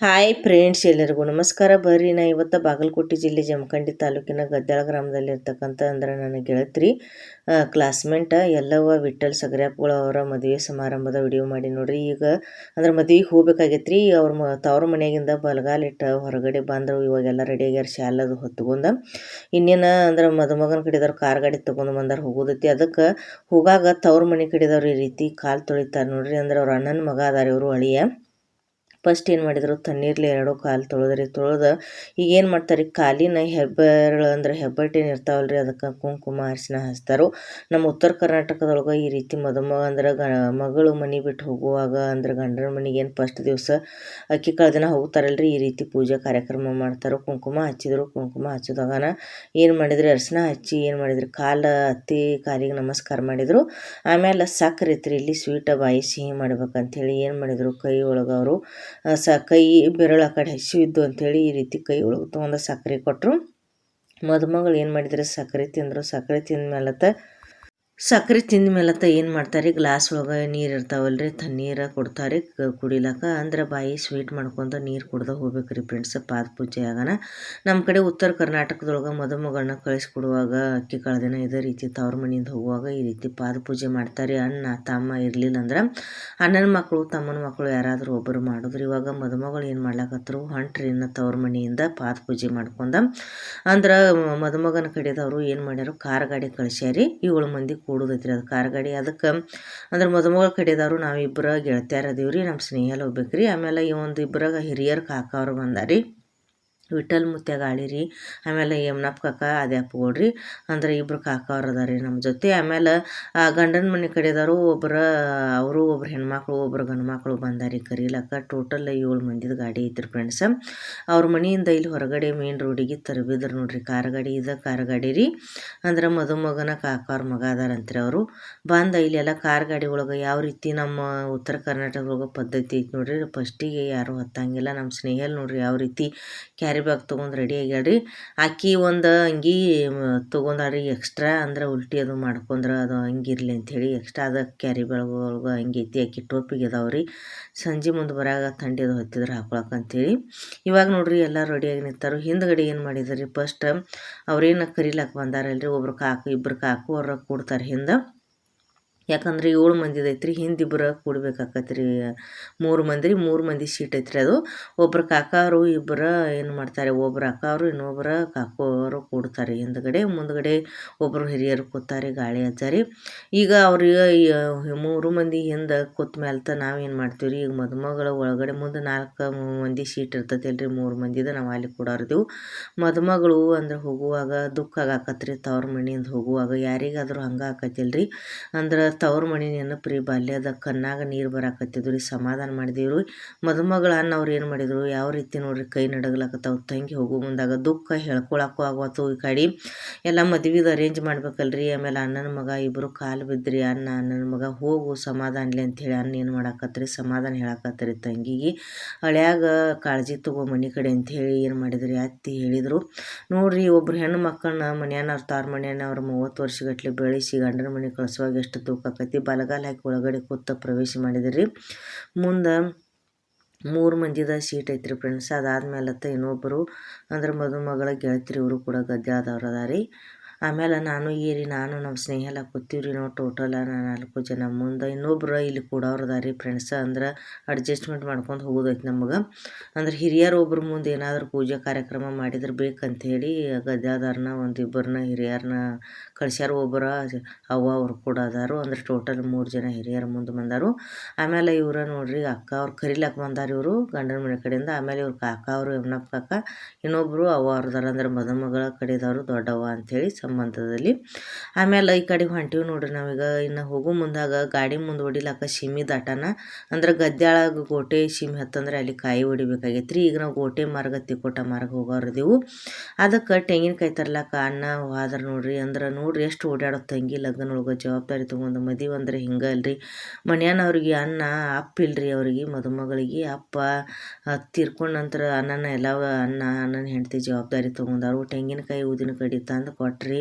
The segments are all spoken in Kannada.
ಹಾಯ್ ಫ್ರೆಂಡ್ಸ್, ಎಲ್ಲರಿಗೂ ನಮಸ್ಕಾರ. ಬರ್ರಿ ನಾ ಇವತ್ತು ಬಾಗಲಕೋಟೆ ಜಿಲ್ಲೆ ಜಮಖಂಡಿ ತಾಲೂಕಿನ ಗದ್ದಾಳ ಗ್ರಾಮದಲ್ಲಿ ಇರ್ತಕ್ಕಂಥ ನನ್ನ ಗೆಳತ್ರಿ ಕ್ಲಾಸ್ಮೇಟ್ ಎಲ್ಲವ ವಿಠಲ್ ಸಗರ್ಯಾಪ್ಗಳ ಅವರ ಮದುವೆ ಸಮಾರಂಭದ ವಿಡಿಯೋ ಮಾಡಿ ನೋಡ್ರಿ. ಈಗ ಮದುವೆಗೆ ಹೋಗ್ಬೇಕಾಗೈತ್ರಿ. ಅವ್ರ ತವ್ರ ಮನೆಯಾಗಿಂದ ಬಲಗಾಲಿಟ್ಟು ಹೊರಗಡೆ ಬಂದರು. ಇವಾಗೆಲ್ಲ ರೆಡಿ ಆಗ್ಯಾರ, ಶಾಲದು ಹೊತ್ಕೊಂಡ. ಇನ್ನೇನು ಮದುಮಗನ ಕಡೆದವ್ರು ಕಾರ್ ಗಾಡಿ ತೊಗೊಂಡು ಬಂದಾರ, ಹೋಗೋದೈತಿ. ಅದಕ್ಕೆ ಹೋಗಾಗ ತವ್ರ ಮನೆ ಕಡೆದವ್ರು ಈ ರೀತಿ ಕಾಲು ತೊಳಿತಾರೆ ನೋಡ್ರಿ. ಅವ್ರ ಅಣ್ಣನ ಮಗ ಅದಾರ, ಇವರು ಅಳಿಯ. ಫಸ್ಟ್ ಏನು ಮಾಡಿದ್ರು, ತಣ್ಣೀರ್ಲಿ 2 ಕಾಲು ತೊಳೆದು ಈಗ ಏನು ಮಾಡ್ತಾರೆ, ಕಾಲಿನ ಹೆಬ್ಬೆರಳು ಹೆಬ್ಬಟ್ಟೇನು ಇರ್ತಾವಲ್ರಿ, ಅದಕ್ಕೆ ಕುಂಕುಮ ಅರಿಶಿನ ಹಚ್ತಾರೋ. ನಮ್ಮ ಉತ್ತರ ಕರ್ನಾಟಕದೊಳಗೆ ಈ ರೀತಿ ಮದುಮಗ ಮಗಳು ಮನೆ ಬಿಟ್ಟು ಹೋಗುವಾಗ ಗಂಡನ ಮನೆಗೆ ಏನು ಫಸ್ಟ್ ದಿವಸ ಅಕ್ಕಿ ಕಾಳು ಹೋಗ್ತಾರಲ್ರಿ, ಈ ರೀತಿ ಪೂಜೆ ಕಾರ್ಯಕ್ರಮ ಮಾಡ್ತಾರೋ. ಕುಂಕುಮ ಹಚ್ಚಿದ್ರು. ಕುಂಕುಮ ಹಚ್ಚೋದಾಗನ ಏನು ಮಾಡಿದ್ರಿ, ಅರಿಶಿನ ಹಚ್ಚಿ ಏನು ಮಾಡಿದ್ರಿ, ಅತ್ತಿ ಕಾಲಿಗೆ ನಮಸ್ಕಾರ ಮಾಡಿದರು. ಆಮೇಲೆ ಸಕ್ಕರೆ ಐತ್ರಿ, ಇಲ್ಲಿ ಸ್ವೀಟ ಬಾಯಿ ಸಿಹಿ ಮಾಡ್ಬೇಕಂಥೇಳಿ ಏನು ಮಾಡಿದರು, ಕೈ ಒಳಗೆ ಅವರು ಕೈ ಬೆರಳು ಆ ಕಡೆ ಹಸಿವಿದ್ದು ಅಂಥೇಳಿ ಈ ರೀತಿ ಕೈ ಒಳಗೆ ತೊಗೊಂಡು ಸಕ್ಕರೆ ಕೊಟ್ಟರು. ಮದುಮಗಳು ಏನು ಮಾಡಿದ್ರೆ ಸಕ್ಕರೆ ತಿಂದರು. ಸಕ್ಕರೆ ತಿಂದ ಮೇಲತ್ತ ಏನು ಮಾಡ್ತಾರೆ, ಗ್ಲಾಸ್ ಒಳಗೆ ನೀರು ಇರ್ತಾವಲ್ರಿ, ತಣ್ಣೀರು ಕೊಡ್ತಾರೆ ಕುಡಿಲಕ್ಕ. ಬಾಯಿ ಸ್ವೀಟ್ ಮಾಡ್ಕೊಂಡು ನೀರು ಕುಡ್ದು ಹೋಗ್ಬೇಕ್ರಿ ಫ್ರೆಂಡ್ಸ್, ಪಾದ ಪೂಜೆ ಆಗನ. ನಮ್ಮ ಕಡೆ ಉತ್ತರ ಕರ್ನಾಟಕದೊಳಗೆ ಮದುಮಗಳನ್ನ ಕಳಿಸ್ಕೊಡುವಾಗ ಅಕ್ಕಿ ಕಾಳು ಇದೇ ರೀತಿ ತವ್ರ ಮನೆಯಿಂದ ಹೋಗುವಾಗ ಈ ರೀತಿ ಪಾದ ಪೂಜೆ ಮಾಡ್ತಾರೆ. ಅಣ್ಣ ತಮ್ಮ ಇರಲಿಲ್ಲ ಅಂದ್ರೆ ಅಣ್ಣನ ಮಕ್ಕಳು ತಮ್ಮನ ಮಕ್ಕಳು ಯಾರಾದರೂ ಒಬ್ಬರು ಮಾಡಿದ್ರು. ಇವಾಗ ಮದುಮಗಳು ಏನು ಮಾಡ್ಲಾಕತ್ರು, ಹೊಂಟ್ರಿ ಇನ್ನು ತವ್ರ ಮನೆಯಿಂದ ಪಾದ ಪೂಜೆ ಮಾಡ್ಕೊಂಡ. ಮದುಮಗನ ಕಡೆದವರು ಏನು ಮಾಡ್ಯಾರು, ಕಾರ್ ಗಾಡಿ ಕಳಿಸ್ಯಾರಿ. 7 ಮಂದಿ ಕೂಡೋದೈತ್ರಿ ಅದು ಕಾರ್ ಗಾಡಿ. ಅದಕ್ಕೆ ಮದುಮಗಳ ಕಡೆದವರು ನಾವಿಬ್ಬರು ಗೆಳತಿಯರ್ ಅದೀವ್ರಿ, ನಮ್ಮ ಸ್ನೇಹಲ್ ಹೋಗ್ಬೇಕ್ರಿ. ಆಮೇಲೆ ಈ ಒಂದು ಇಬ್ಬರಾಗ ಹಿರಿಯರ್ ಕಾಕ ಅವ್ರು ಬಂದಾರಿ, ವಿಠಲ್ ಮುತ್ಯ ಗಾಳಿರಿ. ಆಮೇಲೆ ಯಮ್ನಪ್ಪ ಕಾಕ ಅದ್ಯಾಪ್ ಕೊಡ್ರಿ, ಇಬ್ಬರು ಕಾಕ ಅವ್ರು ಅದಾರಿ ನಮ್ಮ ಜೊತೆ. ಆಮೇಲೆ ಗಂಡನ ಮನೆ ಕಡೆದವರು ಅವರು ಒಬ್ರು ಹೆಣ್ಮಕ್ಳು ಒಬ್ರು ಗಂಡು ಮಕ್ಕಳು ಬಂದಾರಿ ಕರೀಲಕ್ಕ. ಟೋಟಲ್ 7 ಮಂದಿದ ಗಾಡಿ ಐತ್ರಿ ಫ್ರೆಂಡ್ಸ್. ಅವ್ರ ಮನೆಯಿಂದ ಇಲ್ಲಿ ಹೊರಗಡೆ ಮೇನ್ ರೋಡಿಗೆ ತರಬಿದ್ರು ನೋಡ್ರಿ ಕಾರ್ ಗಾಡಿ. ಕಾರ್ ಗಾಡಿ ರೀ, ಮದುಮಗನ ಕಾಕ ಅವ್ರ ಮಗ ಅದಾರಂತ್ರಿ. ಅವರು ಇಲ್ಲೆಲ್ಲ ಕಾರ್ ಗಾಡಿ ಒಳಗೆ ಯಾವ ರೀತಿ ನಮ್ಮ ಉತ್ತರ ಕರ್ನಾಟಕದೊಳಗೆ ಪದ್ಧತಿ ಐತಿ ನೋಡ್ರಿ. ಫಸ್ಟಿಗೆ ಯಾರು ಹತ್ತಂಗಿಲ್ಲ. ನಮ್ಮ ಸ್ನೇಹಲ್ ನೋಡ್ರಿ ಯಾವ ರೀತಿ ಕ್ಯಾರಿ ಬ್ಯಾಗ್ ತೊಗೊಂಡು ರೆಡಿ ಆಗ್ಯಾಳ್ರಿ. ಆಕಿ ಒಂದು ಅಂಗಿ ತೊಗೊಂಡಾಡ್ರಿ ಎಕ್ಸ್ಟ್ರಾ, ಉಲ್ಟಿ ಅದು ಮಾಡ್ಕೊಂಡ್ರೆ ಅದು ಹಂಗಿರ್ಲಿ ಅಂಥೇಳಿ ಎಕ್ಸ್ಟ್ರಾ ಅದ ಕ್ಯಾರಿ ಬ್ಯಾಗ್ ಒಳಗೆ ಹಂಗೆ ಐತಿ. ಆಕಿ ಟೋಪಿಗೆ ಅದಾವ್ರಿ, ಸಂಜೆ ಮುಂದೆ ಬರಾಗ ಥಂಡಿ ಅದು ಹೊತ್ತಿದ್ರೆ ಹಾಕೊಳಕಂತೇಳಿ. ಇವಾಗ ನೋಡ್ರಿ ಎಲ್ಲ ರೆಡಿಯಾಗಿ ನಿಂತಾರು. ಹಿಂದ್ಗಡೆ ಏನು ಮಾಡಿದ್ರಿ, ಫಸ್ಟ್ ಅವ್ರೇನು ಕರೀಲಾಕ ಬಂದಾರಲ್ರಿ, ಇಬ್ಬರು ಕಾಕು ಅವ್ರ ಕೂಡ್ತಾರೆ ಹಿಂದೆ. ಯಾಕಂದ್ರೆ 7 ಮಂದಿದು ಐತ್ರಿ, ಹಿಂದಿಬ್ಬರು ಕೂಡ್ಬೇಕಾಕತ್ರಿ. 3 ಮಂದಿ ಸೀಟ್ ಐತ್ರಿ ಅದು. ಒಬ್ರು ಕಾಕ ಅವರು ಇಬ್ಬರು ಏನು ಮಾಡ್ತಾರೆ, ಒಬ್ರು ಅಕ್ಕ ಅವರು ಇನ್ನೊಬ್ರು ಕಾಕು ಅವರು ಕೂಡ್ತಾರೆ ಹಿಂದ್ಗಡೆ. ಮುಂದ್ಗಡೆ ಒಬ್ಬರು ಹಿರಿಯರು ಕೂತಾರೆ, ಗಾಳಿ ಹಚ್ಚಾರಿ. ಈಗ ಅವ್ರಿಗೆ 3 ಮಂದಿ ಹಿಂದೆ ಕೂತ ಮೇಲ್ತ ನಾವೇನು ಮಾಡ್ತೀವಿ, ಈಗ ಮದುಮಗಳ ಒಳಗಡೆ ಮುಂದೆ 4 ಮಂದಿ ಸೀಟ್ ಇರ್ತೈತಲ್ರಿ, 3 ಮಂದಿದ ನಾವು ಅಲ್ಲಿ ಕೂಡಾರ್ದೆವು. ಮದುಮಗಳು ಹೋಗುವಾಗ ದುಃಖ ಆಗಾಕತ್ರಿ. ತವ್ರ ಮನೆಯಿಂದ ಹೋಗುವಾಗ ಯಾರಿಗಾದ್ರೂ ಹಂಗೆ ಆಕತಿಲ್ರಿ, ತವ್ರ ಮನೆ ನೆನಪ್ರಿ, ಬಾಲ್ಯದ ಕಣ್ಣಾಗ ನೀರು ಬರಾಕತ್ತಿದ್ರಿ. ಸಮಾಧಾನ ಮಾಡಿದೀವ್ರಿ. ಮದುಮಗಳ ಅಣ್ಣ ಅವ್ರು ಏನು ಮಾಡಿದ್ರು, ಯಾವ ರೀತಿ ನೋಡ್ರಿ ಕೈ ನಡಗ್ಲಾಕತ್ತಾವ. ತಂಗಿ ಹೋಗೋ ಮುಂದಾಗ ದುಃಖ ಹೇಳ್ಕೊಳಕ್ಕೂ ಆಗವತ್ತು. ಈ ಕಡೆ ಎಲ್ಲ ಮದುವೆದು ಅರೇಂಜ್ ಮಾಡ್ಬೇಕಲ್ರಿ. ಆಮೇಲೆ ಅಣ್ಣನ ಮಗ ಇಬ್ಬರು ಕಾಲು ಬಿದ್ರಿ. ಅಣ್ಣನ ಮಗ ಹೋಗು ಸಮಾಧಾನಲಿ ಅಂಥೇಳಿ ಅಣ್ಣ ಏನು ಮಾಡಾಕತ್ರಿ, ಸಮಾಧಾನ ಹೇಳಾಕತ್ರಿ ತಂಗಿಗೆ. ಹಳ್ಯಾಗ ಕಾಳಜಿ ತಗೋ ಮನೆ ಕಡೆ ಅಂಥೇಳಿ ಏನು ಮಾಡಿದ್ರಿ, ಅತ್ತಿ ಹೇಳಿದರು ನೋಡ್ರಿ. ಒಬ್ರು ಹೆಣ್ಣು ಮಕ್ಕಳನ್ನ ಮನ್ಯಾನವ್ರು ತವ್ರ ಮನ್ಯಾನವ್ರು 30 ವರ್ಷಗಟ್ಲೆ ಬೆಳೆಸಿ ಗಂಡನ ಮನೆ ಕಳ್ಸುವಾಗ ಎಷ್ಟು ದುಃಖ ಆಕತಿ. ಬಲಗಾಲ ಹಾಕಿ ಒಳಗಡೆ ಕೂತ ಪ್ರವೇಶ ಮಾಡಿದ್ರಿ. ಮುಂದೆ 3 ಮಂದಿದ ಸೀಟ್ ಐತ್ರಿ ಫ್ರೆಂಡ್ಸ್. ಅದಾದ್ಮೇಲತ್ತ ಇನ್ನೊಬ್ಬರು ಮದುಮಗಳ ಗೆಳತಿರಿ, ಇವರು ಕೂಡ ಗದ್ದಾಳದವ್ರು ಅದಾರಿ. ಆಮೇಲೆ ನಾನು ನಮ್ಮ ಸ್ನೇಹಲ ಕೂತೀವ್ರಿ. ನಾವು ಟೋಟಲ್ 4 ಜನ. ಮುಂದೆ ಇನ್ನೊಬ್ರು ಇಲ್ಲಿ ಕೂಡೋರು ಅದಾರಿ ಫ್ರೆಂಡ್ಸ್. ಅಡ್ಜಸ್ಟ್ಮೆಂಟ್ ಮಾಡ್ಕೊಂಡು ಹೋಗೋದೈತಿ ನಮಗೆ. ಹಿರಿಯರು ಒಬ್ರು ಮುಂದೆ ಏನಾದರೂ ಪೂಜೆ ಕಾರ್ಯಕ್ರಮ ಮಾಡಿದ್ರೆ ಬೇಕಂಥೇಳಿ ಗದ್ದಾಳದವ್ರನ್ನ ಒಂದಿಬ್ಬರನ್ನ ಹಿರಿಯರನ್ನ ಕಳ್ಸ್ಯಾರ. ಒಬ್ಬರ ಅವ್ವ ಅವ್ರು ಕೂಡ ಅದಾರು. ಟೋಟಲ್ 3 ಜನ ಹಿರಿಯರು ಮುಂದೆ ಬಂದಾರು. ಆಮೇಲೆ ಇವ್ರ ನೋಡ್ರಿ ಅಕ್ಕ ಅವ್ರು ಕರಿಲಾಕ ಬಂದಾರ, ಇವರು ಗಂಡನ ಮನೆ ಕಡೆಯಿಂದ. ಆಮೇಲೆ ಇವ್ರು ಕಾಕ ಅವರು ಯಮ್ನಪ್ಪ ಕಾಕ, ಇನ್ನೊಬ್ರು ಅವ್ವ ಅವ್ರದಾರ. ಮದುಮಗಳ ಕಡೆದವರು ದೊಡ್ಡವ್ವ ಅಂಥೇಳಿ ಸಂಬಂಧದಲ್ಲಿ. ಆಮೇಲೆ ಈ ಕಡೆ ಹೊಂಟಿವಿ ನೋಡ್ರಿ ನಾವೀಗ. ಇನ್ನು ಹೋಗೋ ಮುಂದಾಗ ಗಾಡಿ ಮುಂದೆ ಹೊಡಿಲಾಕ ಸೀಮೆ ದಾಟನ, ಗದ್ದಾಳಾಗ ಗೋಟೆ ಸೀಮೆ ಹತ್ತಂದ್ರೆ ಅಲ್ಲಿ ಕಾಯಿ ಹೊಡಿಬೇಕಾಗೈತ್ರಿ. ಈಗ ನಾವು ಗೋಟೆ ಮಾರ್ಗ ತಿಕೋಟ ಮಾರ್ಗ ಹೋಗೋರ್ದೀವು. ಅದಕ್ಕೆ ತೆಂಗಿನಕಾಯಿ ತರ್ಲಾಕ ಅಣ್ಣ ಹೋದ್ರ ನೋಡ್ರಿ. ನೋಡ್ರಿ ಎಷ್ಟು ಓಡಾಡೋ ತಂಗಿ ಲಗ್ನ ಒಳಗೆ ಜವಾಬ್ದಾರಿ ತೊಗೊಂಡು. ಮದುವೆ ಅಂದ್ರೆ ಹಿಂಗೆ ಅಲ್ರಿ. ಮನ್ಯಾನವ್ರಿಗೆ ಅಣ್ಣ ಅಪ್ಪ ಇಲ್ರಿ ಅವ್ರಿಗೆ, ಮದುಮಗಳಿಗೆ ಅಪ್ಪ ತೀರ್ಕೊಂಡ ನಂತರ ಅಣ್ಣನ ಹೆಂಡತಿ ಜವಾಬ್ದಾರಿ ತೊಗೊಂಡಾರು. ತೆಂಗಿನಕಾಯಿ ಊದಿನ ಕಡ್ಡಿ ತಂದು ಕೊಟ್ರಿ.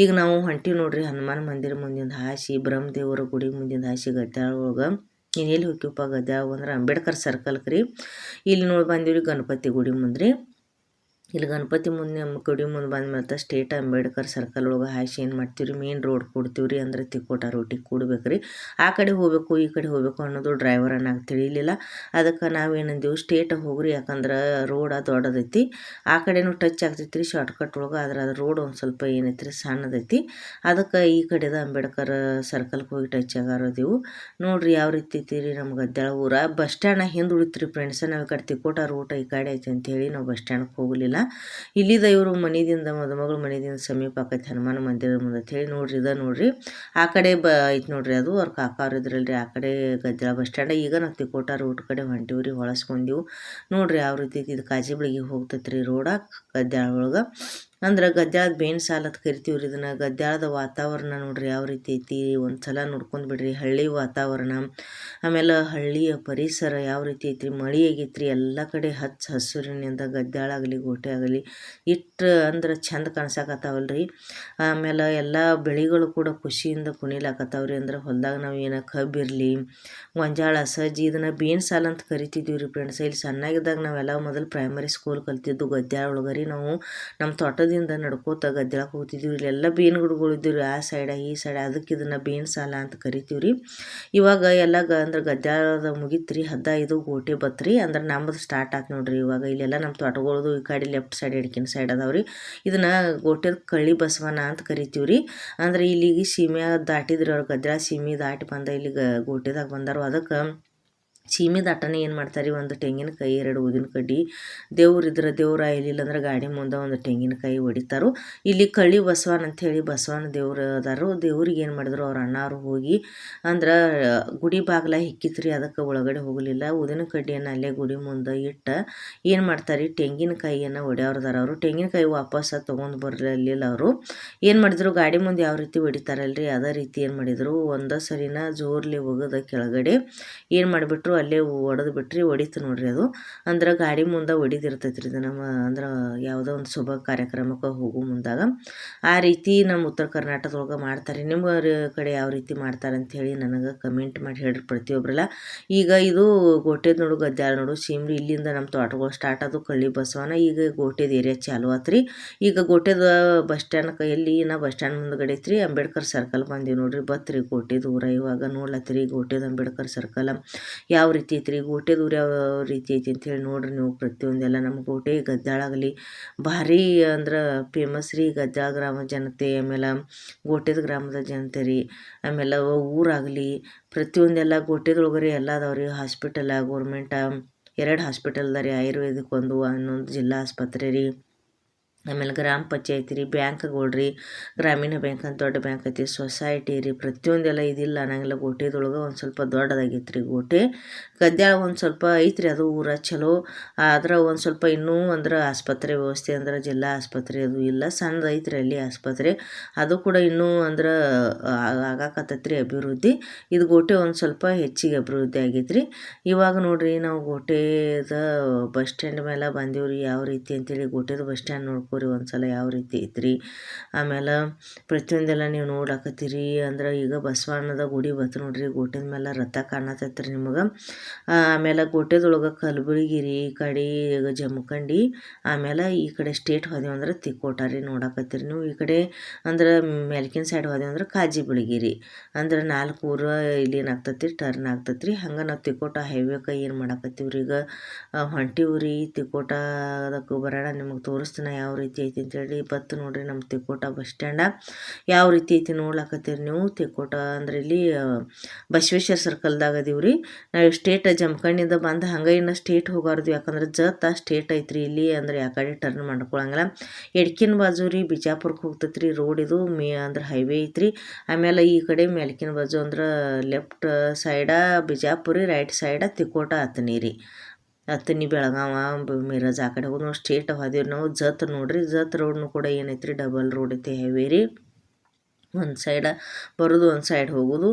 ಈಗ ನಾವು ಹೊಂಟಿವಿ ನೋಡ್ರಿ ಹನುಮಾನ್ ಮಂದಿರ ಮುಂದಿಂದ ಹಾಸಿ, ಬ್ರಹ್ಮದೇವರ ಗುಡಿ ಮುಂದಿಂದ ಹಾಸಿ ಗದ್ದಾಳ ಒಳಗೆ ನೀನು ಎಲ್ಲಿ ಹೋಗ್ಯಪ್ಪ ಗದ್ಯಾಗ ಅಂದ್ರೆ ಅಂಬೇಡ್ಕರ್ ಸರ್ಕಲ್ಗೆ ರೀ. ಇಲ್ಲಿ ನೋಡಿ ಬಂದೀವಿ ಗಣಪತಿ ಗುಡಿ ಮುಂದೆ ರೀ. ಇಲ್ಲಿ ಗಣಪತಿ ಮುಂದೆ ನಮ್ಮ ಗುಡಿ ಮುಂದೆ ಬಂದ್ಮೇಲೆ ಸ್ಟೇಟ್ ಅಂಬೇಡ್ಕರ್ ಸರ್ಕಲ್ ಒಳಗೆ ಹಾಯ್ಸಿ ಏನು ಮಾಡ್ತೀವಿ ರೀ, ಮೇನ್ ರೋಡ್ ಕೊಡ್ತೀವಿ ರೀ. ಅಂದ್ರೆ ತಿಕ್ಕೋಟ ರೋಟಿಗೆ ಕೂಡ್ಬೇಕು ರೀ. ಆ ಕಡೆ ಹೋಗ್ಬೇಕು ಈ ಕಡೆ ಹೋಗ್ಬೇಕು ಅನ್ನೋದು ಡ್ರೈವರ್ ಅನ್ನೋಕೆ ತಿಳಿಲಿಲ್ಲ. ಅದಕ್ಕೆ ನಾವೇನಂದೆವು ಸ್ಟೇಟಾಗಿ ಹೋಗ್ರಿ, ಯಾಕಂದ್ರೆ ರೋಡ ದೊಡ್ಡದೈತಿ, ಆ ಕಡೆನೂ ಟಚ್ ಆಗ್ತೈತಿ ರೀ ಶಾರ್ಟ್ಕಟ್ ಒಳಗೆ. ಆದ್ರೆ ಅದು ರೋಡ್ ಒಂದು ಸ್ವಲ್ಪ ಏನೈತಿ ರೀ ಸಣ್ಣದೈತಿ. ಅದಕ್ಕೆ ಈ ಕಡೆದ ಅಂಬೇಡ್ಕರ್ ಸರ್ಕಲ್ಗೆ ಹೋಗಿ ಟಚ್ ಆಗಾರದೀವು. ನೋಡ್ರಿ ಯಾವ ರೀತಿ ಐತಿ ರೀ ನಮ್ಮ ಗದ್ದಾಳ ಊರ. ಬಸ್ ಸ್ಟ್ಯಾಂಡ್ ಹಿಂದೆ ಉಳಿತು ರೀ ಫ್ರೆಂಡ್ಸ್. ನಾವು ಈ ಕಡೆ ತಿಕ್ಕೋಟ ರೂಟ್ ಈ ಕಡೆ ಐತಿ ಅಂತೇಳಿ ನಾವು ಬಸ್ ಸ್ಟ್ಯಾಂಡ್ಗೆ ಹೋಗಲಿಲ್ಲ. ಇಲ್ಲಿದ ಇವರು ಮನೆಯಿಂದ ಮದುಮಗಳು ಮನೆಯಿಂದ ಸಮೀಪ ಆಕೈತಿ ಹನುಮಾನ ಮಂದಿರದ ಮುಂದೆ ಅಂತ ಹೇಳಿ ನೋಡ್ರಿ. ನೋಡ್ರಿ ಆ ಕಡೆ ಐತಿ ನೋಡ್ರಿ, ಅದು ಅವ್ರ ಕಾಕಾವ್ರು ಇದ್ರಲ್ರಿ ಆ ಕಡೆ ಗದ್ದಲ ಬಸ್ ಸ್ಟ್ಯಾಂಡ್. ಈಗ ನಾವು ತಿಕೋಟ ರೂಟ್ ಕಡೆ ಹೊಂಟಿವ್ರಿ, ಹೊಳಸ್ಕೊಂಡೀವು. ನೋಡ್ರಿ ಯಾವ ರೀತಿ ಇದು ಕಾಜಿ ಬೆಳಿಗ್ಗೆ ಹೋಗ್ತೈತೆ ರೀ ರೋಡ ಗದ್ದಾಳ ಒಳಗೆ. ಅಂದ್ರೆ ಗದ್ದಾಳದ ಬೇನ್ ಸಾಲ ಅಂತ ಕರಿತೀವ್ರಿ ಇದನ್ನು. ಗದ್ದಾಳದ ವಾತಾವರಣ ನೋಡ್ರಿ ಯಾವ ರೀತಿ ಐತಿ, ಒಂದು ಸಲ ನೋಡ್ಕೊಂಡು ಬಿಡ್ರಿ. ಹಳ್ಳಿ ವಾತಾವರಣ, ಆಮೇಲೆ ಹಳ್ಳಿಯ ಪರಿಸರ ಯಾವ ರೀತಿ ಐತ್ರಿ. ಮಳೆ ಆಗೈತ್ರಿ ಎಲ್ಲ ಕಡೆ ಹಚ್ಚ ಹಸುರಿನಿಂದ. ಗದ್ದಾಳ ಆಗಲಿ ಗೋಟೆ ಆಗಲಿ ಇಟ್ಟು ಅಂದ್ರೆ ಚಂದ ಕಾಣ್ಸಕತ್ತಾವಲ್ರಿ. ಆಮೇಲೆ ಎಲ್ಲ ಬೆಳೆಗಳು ಕೂಡ ಖುಷಿಯಿಂದ ಕುಣಿಲಾಕತ್ತಾವ್ರಿ. ಅಂದ್ರೆ ಹೊಲ್ದಾಗ ನಾವು ಏನೋ ಕಬ್ಬಿರಲಿ, ಗೊಂಜಾಳ, ಸಜ್ಜಿ ಇದನ್ನು ಬೇನ್ ಸಾಲ ಅಂತ ಕರಿತಿದ್ದೀವಿ ರೀ ಫ್ರೆಂಡ್ಸ್. ಇಲ್ಲಿ ಸಣ್ಣಾಗಿದ್ದಾಗ ನಾವೆಲ್ಲ ಮೊದಲು ಪ್ರೈಮರಿ ಸ್ಕೂಲ್ ಕಲ್ತಿದ್ದು ಗದ್ದಾಳ ಒಳಗರಿ. ನಾವು ನಮ್ಮ ತೋಟದಿಂದ ನಡ್ಕೋತ ಗದ್ದಾಳಕ್ಕೆ ಹೋಗ್ತಿದ್ದೀವಿ. ಇಲ್ಲೆಲ್ಲ ಬೇನ್ ಗಿಡಗಳು ಇದ್ದೀವಿ ಆ ಸೈಡ ಈ ಸೈಡ. ಅದಕ್ಕೆ ಇದನ್ನು ಬೇನ್ ಸಾಲ ಅಂತ ಕರಿತೀವಿ ರೀ. ಇವಾಗ ಎಲ್ಲ ಅಂದ್ರೆ ಗದ್ದಾಳದ ಮುಗಿತ್ರಿ, ಹದ್ದ ಇದು ಗೋಟೆ ಬತ್ರಿ. ಅಂದ್ರೆ ನಮ್ಮದು ಸ್ಟಾರ್ಟ್ ಆಯ್ತು ನೋಡ್ರಿ ಇವಾಗ. ಇಲ್ಲೆಲ್ಲ ನಮ್ಮ ತೋಟಗಳದು ಈ ಕಡೆ ಲೆಫ್ಟ್ ಸೈಡ್ ಎಡ್ಕಿನ ಸೈಡ್ ಅದಾವ್ರಿ. ಇದನ್ನು ಗೋಟೆದ ಕಳ್ಳಿ ಬಸವನ ಅಂತ ಕರಿತೀವಿ ರೀ. ಅಂದ್ರೆ ಇಲ್ಲಿಗೆ ಸೀಮೆ ದಾಟಿದ್ರಿ ಅವ್ರು, ಗದ್ದಾಳ ಸೀಮೆ ದಾಟಿ ಬಂದ ಇಲ್ಲಿ ಗೋಟೆದಾಗ ಬಂದಾರು. ಅದಕ್ಕೆ ಸೀಮೆ ದಾಟನೆ ಏನು ಮಾಡ್ತಾರೆ, ಒಂದು ತೆಂಗಿನಕಾಯಿ 2 ಊದಿನ ಕಡ್ಡಿ, ದೇವ್ರಿದ್ರೆ ದೇವ್ರ, ಇಲ್ಲಿಲ್ಲ ಅಂದ್ರೆ ಗಾಡಿ ಮುಂದೆ ಒಂದು ತೆಂಗಿನಕಾಯಿ ಹೊಡಿತಾರೋ. ಇಲ್ಲಿ ಕಳ್ಳಿ ಬಸವನ ಅಂಥೇಳಿ ಬಸವನ ದೇವ್ರು ಅದಾರು. ದೇವ್ರಿಗೆ ಏನು ಮಾಡಿದ್ರು ಅವ್ರ ಅಣ್ಣಾರು ಹೋಗಿ ಅಂದ್ರೆ ಗುಡಿ ಬಾಗಿಲ ಹಿಕ್ಕಿತ್ರಿ. ಅದಕ್ಕೆ ಒಳಗಡೆ ಹೋಗಲಿಲ್ಲ. ಊದಿನ ಕಡ್ಡಿಯನ್ನು ಅಲ್ಲೇ ಗುಡಿ ಮುಂದೆ ಇಟ್ಟು ಏನು ಮಾಡ್ತಾರೆ, ತೆಂಗಿನಕಾಯಿಯನ್ನು ಹೊಡೆಯವ್ರದಾರ ಅವರು. ತೆಂಗಿನಕಾಯಿ ವಾಪಸ್ ತೊಗೊಂಡು ಬರಲಿಲ್ಲ ಅವರು. ಏನು ಮಾಡಿದ್ರು ಗಾಡಿ ಮುಂದೆ ಯಾವ ರೀತಿ ಹೊಡಿತಾರಲ್ರಿ ಅದೇ ರೀತಿ ಏನು ಮಾಡಿದರು, ಒಂದೇ ಸರಿನ ಜೋರ್ಲಿ ಒಗದ ಕೆಳಗಡೆ ಏನು ಮಾಡಿಬಿಟ್ರು ಅಲ್ಲೇ ಹೊಡೆದು ಬಿಟ್ರಿ. ಹೊಡಿತು ನೋಡ್ರಿ ಅದು. ಅಂದ್ರೆ ಗಾಡಿ ಮುಂದೆ ಹೊಡಿದಿರ್ತೈತ್ರಿ ಇದು. ನಮ್ಮ ಅಂದ್ರೆ ಯಾವುದೋ ಒಂದು ಶುಭ ಕಾರ್ಯಕ್ರಮಕ್ಕೆ ಹೋಗೋ ಮುಂದಾಗ ಆ ರೀತಿ ನಮ್ಮ ಉತ್ತರ ಕರ್ನಾಟಕದೊಳಗೆ ಮಾಡ್ತಾರೆ. ನಿಮ್ಮ ಕಡೆ ಯಾವ ರೀತಿ ಮಾಡ್ತಾರೆ ಅಂಥೇಳಿ ನನಗೆ ಕಮೆಂಟ್ ಮಾಡಿ ಹೇಳ್ರಿ ಪ್ರತಿಯೊಬ್ಬರೆಲ್ಲ. ಈಗ ಇದು ಗೋಟೆದ ನೋಡು, ಗದ್ದಾಳ ನೋಡು, ಸೀಮ್ರಿ ಇಲ್ಲಿಂದ ನಮ್ಮ ತೋಟಗಳು ಸ್ಟಾರ್ಟ್ ಆದವು. ಕಳ್ಳಿ ಬಸವನ ಈಗ ಗೋಟೆದ ಏರಿಯಾ ಚಾಲು ಆತ್ರಿ. ಈಗ ಗೋಟೆದ ಬಸ್ ಸ್ಟ್ಯಾಂಡ್ ಎಲ್ಲಿ ನಾ ಬಸ್ ಸ್ಟ್ಯಾಂಡ್ ಮುಂದ್ಗಡೆ ಐತ್ರಿ ಅಂಬೇಡ್ಕರ್ ಸರ್ಕಲ್ ಬಂದೀವಿ ನೋಡ್ರಿ. ಬತ್ರಿ ಗೋಟೆ ದೂರ ಇವಾಗ ನೋಡ್ಲತ್ತೀರಿ. ಗೋಟೆದ ಅಂಬೇಡ್ಕರ್ ಸರ್ಕಲ್ ಯಾವ ರೀತಿ ಐತ್ರಿ, ಗೋಟೆದ ಊರು ಯಾವ ರೀತಿ ಐತಿ ಅಂಥೇಳಿ ನೋಡ್ರಿ ನೀವು ಪ್ರತಿಯೊಂದೆಲ್ಲ. ನಮ್ಮ ಗೋಟೆ ಗದ್ದಾಳಾಗಲಿ ಭಾರಿ ಅಂದ್ರೆ ಫೇಮಸ್ ರೀ ಗದ್ದಾಳ ಗ್ರಾಮ ಜನತೆ. ಆಮೇಲೆ ಗೋಟೆದ ಗ್ರಾಮದ ಜನತೆ ರೀ. ಆಮೇಲೆ ಊರಾಗಲಿ ಪ್ರತಿಯೊಂದೆಲ್ಲ ಗೋಟೆದೊಳಗರಿ ಎಲ್ಲ ಅದಾವ್ರಿ. ಹಾಸ್ಪಿಟಲ ಗೋರ್ಮೆಂಟ 2 ಹಾಸ್ಪಿಟಲ್ ಅದ ರೀ. ಆಯುರ್ವೇದಿಕ್ ಒಂದು, ಇನ್ನೊಂದು ಜಿಲ್ಲಾ ಆಸ್ಪತ್ರೆ ರೀ. ಆಮೇಲೆ ಗ್ರಾಮ ಪಂಚಾಯತಿ ರೀ, ಬ್ಯಾಂಕ್ಗಳು ರೀ, ಗ್ರಾಮೀಣ ಬ್ಯಾಂಕ್ ಅಂತ ದೊಡ್ಡ ಬ್ಯಾಂಕ್ ಐತಿ, ಸೊಸೈಟಿ ರೀ. ಪ್ರತಿಯೊಂದೆಲ್ಲ ಇದಿಲ್ಲ ಅನ್ನಂಗಿಲ್ಲ. ಗೋಟೆದೊಳಗೆ ಒಂದು ಸ್ವಲ್ಪ ದೊಡ್ಡದಾಗೈತೆ ರೀ ಗೋಟೆ. ಗದ್ದಾಳ ಒಂದು ಸ್ವಲ್ಪ ಐತ್ರಿ ಅದು ಊರ ಚಲೋ. ಆದ್ರೆ ಒಂದು ಸ್ವಲ್ಪ ಇನ್ನೂ ಅಂದ್ರೆ ಆಸ್ಪತ್ರೆ ವ್ಯವಸ್ಥೆ ಅಂದ್ರೆ ಜಿಲ್ಲಾ ಆಸ್ಪತ್ರೆ ಅದು ಇಲ್ಲ, ಸಣ್ಣದು ಐತ್ರಿ ಅಲ್ಲಿ ಆಸ್ಪತ್ರೆ. ಅದು ಕೂಡ ಇನ್ನೂ ಅಂದ್ರೆ ಆಗಾಕತ್ತೈತ್ರಿ ಅಭಿವೃದ್ಧಿ. ಇದು ಗೋಟೆ ಒಂದು ಸ್ವಲ್ಪ ಹೆಚ್ಚಿಗೆ ಅಭಿವೃದ್ಧಿ ಆಗೈತ್ರಿ. ಇವಾಗ ನೋಡ್ರಿ ನಾವು ಗೋಟೆದ ಬಸ್ ಸ್ಟ್ಯಾಂಡ್ ಮೇಲೆ ಬಂದೀವ್ರಿ. ಯಾವ ರೀತಿ ಅಂತೇಳಿ ಗೋಟೆದ ಬಸ್ ಸ್ಟ್ಯಾಂಡ್ ನೋಡ್ಕೊರಿ ಒಂದ್ಸಲ ಯಾವ ರೀತಿ ಐತ್ರಿ. ಆಮೇಲೆ ಪ್ರತಿಯೊಂದೆಲ್ಲ ನೀವು ನೋಡ್ಲಾಕತ್ತೀರಿ. ಅಂದ್ರೆ ಈಗ ಬಸವಣ್ಣದ ಗುಡಿ ಬತ್ತು ನೋಡ್ರಿ. ಗೋಟೆದ ಮೇಲೆ ರಥ ಕಾಣತೈತ್ರಿ ನಿಮಗೆ. ಆಮೇಲೆ ಗೋಟೆದೊಳಗೆ ಕಲಬುರ್ಗಿ ರೀ, ಈ ಕಡೆ ಜಮಖಂಡಿ, ಆಮೇಲೆ ಈ ಕಡೆ ಸ್ಟೇಟ್ ಹೋದೆವು ಅಂದ್ರೆ ತಿಕೋಟ ರೀ ನೋಡಾಕತ್ತೀರಿ ನೀವು. ಈ ಕಡೆ ಅಂದ್ರೆ ಮೆಲ್ಕಿನ ಸೈಡ್ ಹೋದೆವು ಅಂದ್ರೆ ಕಾಜಿ ಬೆಳಗಿ ರೀ. ಅಂದ್ರೆ 4 ಊರು ಇಲ್ಲಿ ಏನಾಗ್ತೈತಿ ಟರ್ನ್ ಆಗ್ತೈತ್ರಿ. ಹಂಗೆ ನಾವು ತಿಕೋಟ ಹೈವೇಕ್ಕೆ ಏನು ಮಾಡಾಕತ್ತೀವ್ರಿ ಈಗ ಹೊಂಟಿವ್ರಿ. ತಿಕೋಟದಕ್ಕೆ ಬರೋಣ, ನಿಮಗೆ ತೋರಿಸ್ತೀನಿ ಯಾವ ರೀತಿ ಐತಿ ಅಂತೇಳಿ. ಬತ್ತು ನೋಡ್ರಿ ನಮ್ಮ ತಿಕೋಟ ಬಸ್ ಸ್ಟ್ಯಾಂಡ ಯಾವ ರೀತಿ ಐತಿ ನೋಡ್ಲಾಕತ್ತೀರಿ ನೀವು. ತಿಕೋಟ ಅಂದ್ರೆ ಇಲ್ಲಿ ಬಸವೇಶ್ವರ ಸರ್ಕಲ್ದಾಗ ಅದೀವ್ರಿ ನಾವು. ಸ್ಟೇಟ್ ಜಮಖಂಡಿಯಿಂದ ಬಂದು ಹಂಗೆ ಇನ್ನು ಸ್ಟೇಟ್ ಹೋಗಾರ್ದು, ಯಾಕಂದ್ರೆ ಸ್ಟೇಟ್ ಐತ್ರಿ ಇಲ್ಲಿ. ಅಂದ್ರೆ ಯಾವ ಕಡೆ ಟರ್ನ್ ಮಾಡ್ಕೊಳಂಗಿಲ್ಲ. ಎಡ್ಕಿನ ಬಾಜು ರೀ ಬಿಜಾಪುರಕ್ಕೆ ಹೋಗ್ತೈತ್ರಿ ರೋಡ್. ಇದು ಅಂದ್ರೆ ಹೈವೇ ಐತ್ರಿ. ಆಮೇಲೆ ಈ ಕಡೆ ಮೆಲ್ಕಿನ ಬಾಜು ಅಂದ್ರೆ ಲೆಫ್ಟ್ ಸೈಡ ಬಿಜಾಪುರ, ರೈಟ್ ಸೈಡ ತಿಕೋಟ ಹತ್ತನಿ ರೀ. ಹತ್ತನಿ ಬೆಳಗಾವ ಮಿರಜ್ ಆ ಕಡೆ ಹೋಗಿ ನಾವು ಸ್ಟೇಟ್ ಹೋದೀವಿ ನಾವು. ನೋಡ್ರಿ ರೋಡ್ನು ಕೂಡ ಏನೈತ್ರಿ ಡಬಲ್ ರೋಡ್ ಐತಿ, ಹೈವೇ ರೀ. ಒಂದು ಸೈಡ ಬರೋದು ಒಂದು ಸೈಡ್ ಹೋಗೋದು.